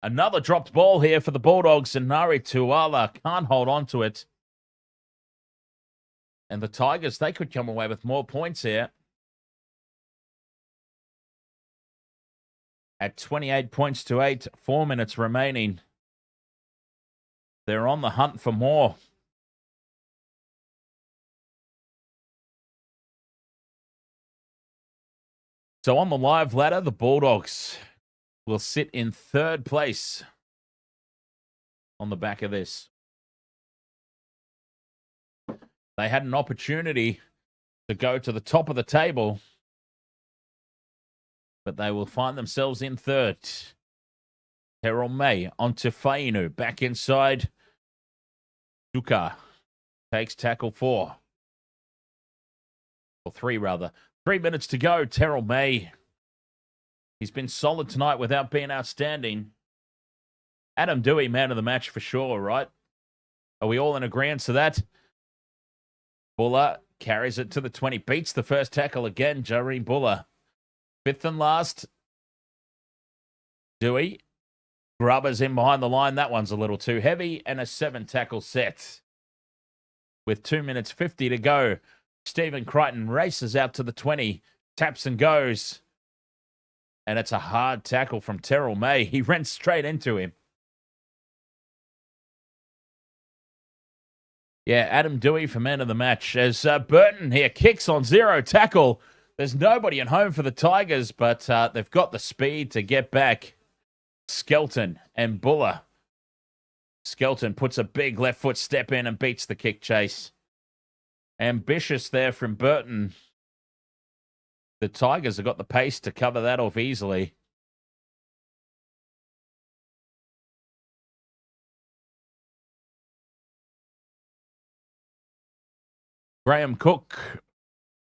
Another dropped ball here for the Bulldogs, and Nari Tuala can't hold on to it. And the Tigers, they could come away with more points here. At 28 points to 8, 4 minutes remaining. They're on the hunt for more. So on the live ladder, the Bulldogs will sit in third place on the back of this. They had an opportunity to go to the top of the table, but they will find themselves in third. Terrell May onto Fainu, back inside. Duka takes tackle 4. Or 3, rather. 3 minutes to go. Terrell May. He's been solid tonight without being outstanding. Adam Dewey, man of the match for sure, right? Are we all in agreement to that? Bula carries it to the 20. Beats the first tackle again. Jahream Bula. 5th and last. Dewey. Grubbers in behind the line. That one's a little too heavy. And a 7-tackle set. With 2 minutes 50 to go. Stephen Crichton races out to the 20. Taps and goes. And it's a hard tackle from Terrell May. He ran straight into him. Yeah, Adam Dewey for man of the match. As Burton here kicks on 0 tackle. There's nobody at home for the Tigers, but they've got the speed to get back. Skelton and Bula. Skelton puts a big left foot step in and beats the kick chase. Ambitious there from Burton. The Tigers have got the pace to cover that off easily. Graham Cook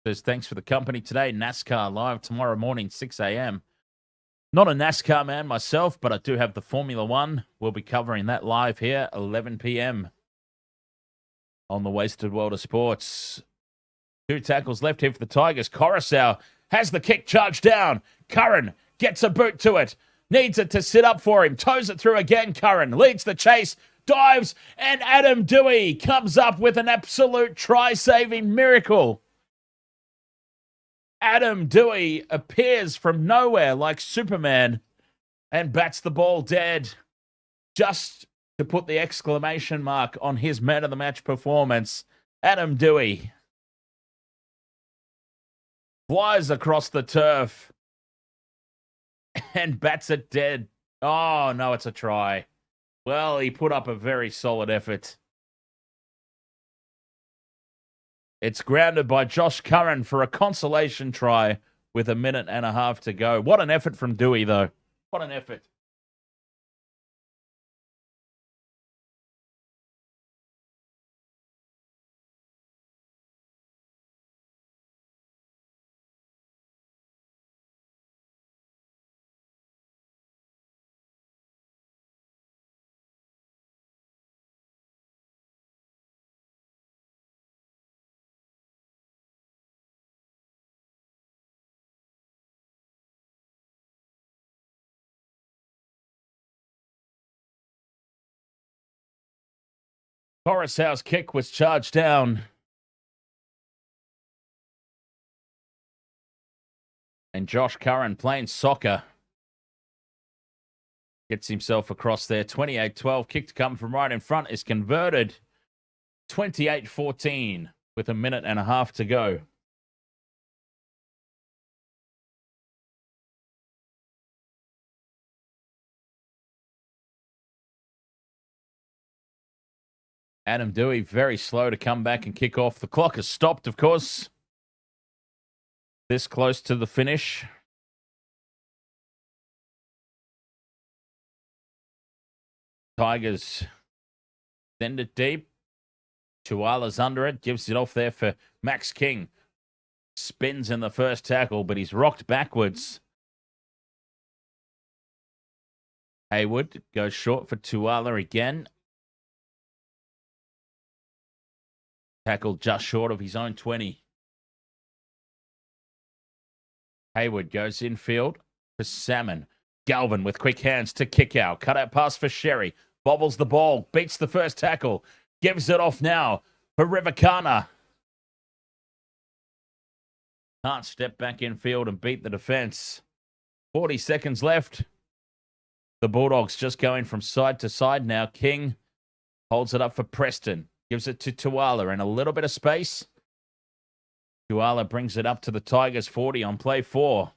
says, thanks for the company today. NASCAR live tomorrow morning, 6 a.m. Not a NASCAR man myself, but I do have the Formula One. We'll be covering that live here, 11 p.m. on the Wasted World of Sports. 2 tackles left here for the Tigers. Coruscant has the kick charged down. Curran gets a boot to it. Needs it to sit up for him. Toes it through again. Curran leads the chase. Dives. And Adam Dewey comes up with an absolute try-saving miracle. Adam Dewey appears from nowhere like Superman and bats the ball dead. Just to put the exclamation mark on his man of the match performance. Adam Dewey flies across the turf and bats it dead. Oh, no, it's a try. Well, he put up a very solid effort. It's grounded by Josh Curran for a consolation try with 1.5 minutes to go. What an effort from Dewey, though. What an effort. Coruscant's kick was charged down. And Josh Curran playing soccer. Gets himself across there. 28-12. Kick to come from right in front is converted. 28-14 with 1.5 minutes to go. Adam Dewey very slow to come back and kick off. The clock has stopped, of course. This close to the finish. Tigers send it deep. Tuala's under it. Gives it off there for Max King. spins in the first tackle, but he's rocked backwards. Hayward goes short for Tuala again. Tackled just short of his own 20. Hayward goes infield for Salmon. Galvin with quick hands to kick out. Cut out pass for Sherry. Bobbles the ball. Beats the first tackle. Gives it off now for Rivakana. Can't step back infield and beat the defense. 40 seconds left. The Bulldogs just going from side to side now. King holds it up for Preston. Gives it to Tuala in a little bit of space. Tuala brings it up to the Tigers 40 on play 4.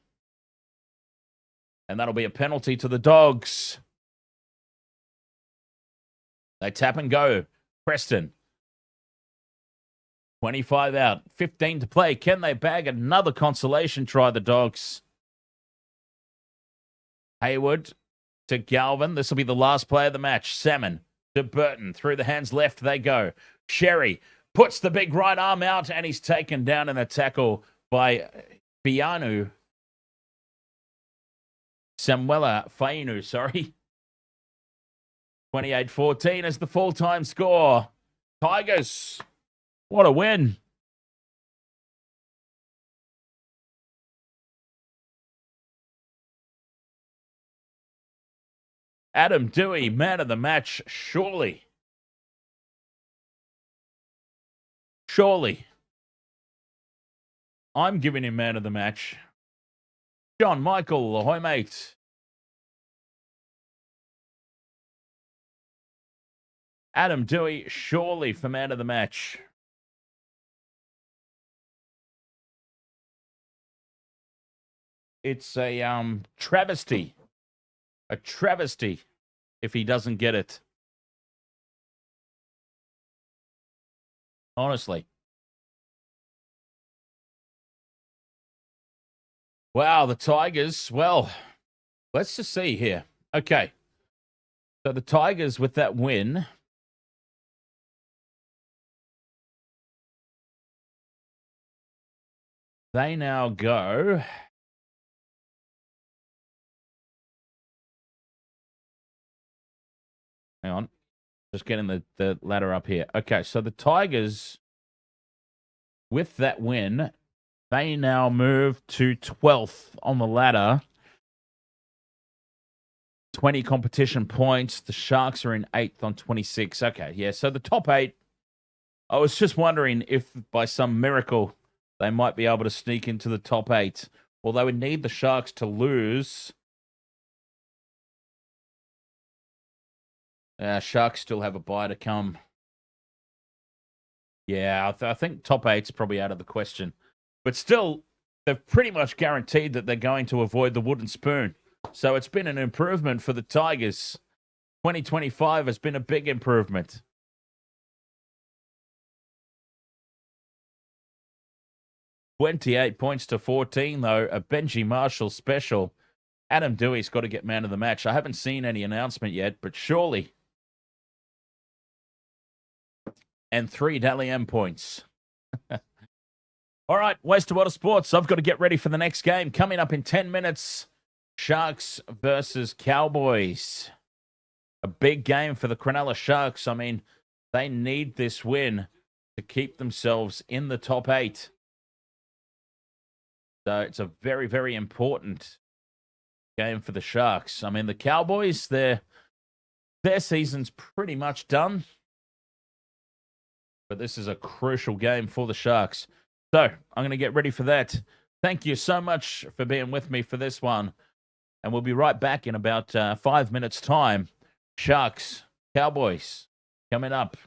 And that'll be a penalty to the Dogs. They tap and go. Preston. 25 out. 15 to play. Can they bag another consolation try, the Dogs? Hayward to Galvin. This will be the last play of the match. Salmon to Burton. Through the hands left they go. Sherry puts the big right arm out and he's taken down in a tackle by Fainu. Samuela Fainu, sorry. 28-14 is the full-time score. Tigers, what a win. Adam Dewey, man of the match, surely. Surely. I'm giving him man of the match. John Michael, ahoy, mate. Adam Dewey, surely for man of the match. It's a travesty. A travesty if he doesn't get it. Honestly. Wow, the Tigers. Well, let's just see here. Okay. So the Tigers with that win. They now go. Hang on. Just getting the ladder up here. Okay, so the Tigers, with that win, they now move to 12th on the ladder. 20 competition points. The Sharks are in 8th on 26. Okay, yeah, so the top 8, I was just wondering if by some miracle they might be able to sneak into the top 8. Well, they would need the Sharks to lose. Sharks still have a bye to come. Yeah, I think top 8's probably out of the question. But still, they've pretty much guaranteed that they're going to avoid the wooden spoon. So it's been an improvement for the Tigers. 2025 has been a big improvement. $28 points to 14, though. A Benji Marshall special. Adam Dewey's got to get man of the match. I haven't seen any announcement yet, but surely. And 3 Dally M points. All right, Waste Water Sports. I've got to get ready for the next game. Coming up in 10 minutes, Sharks versus Cowboys. A big game for the Cronulla Sharks. I mean, they need this win to keep themselves in the top 8. So it's a very, very important game for the Sharks. I mean, the Cowboys, their season's pretty much done. But this is a crucial game for the Sharks. So I'm going to get ready for that. Thank you so much for being with me for this one. And we'll be right back in about 5 minutes' time. Sharks, Cowboys, coming up.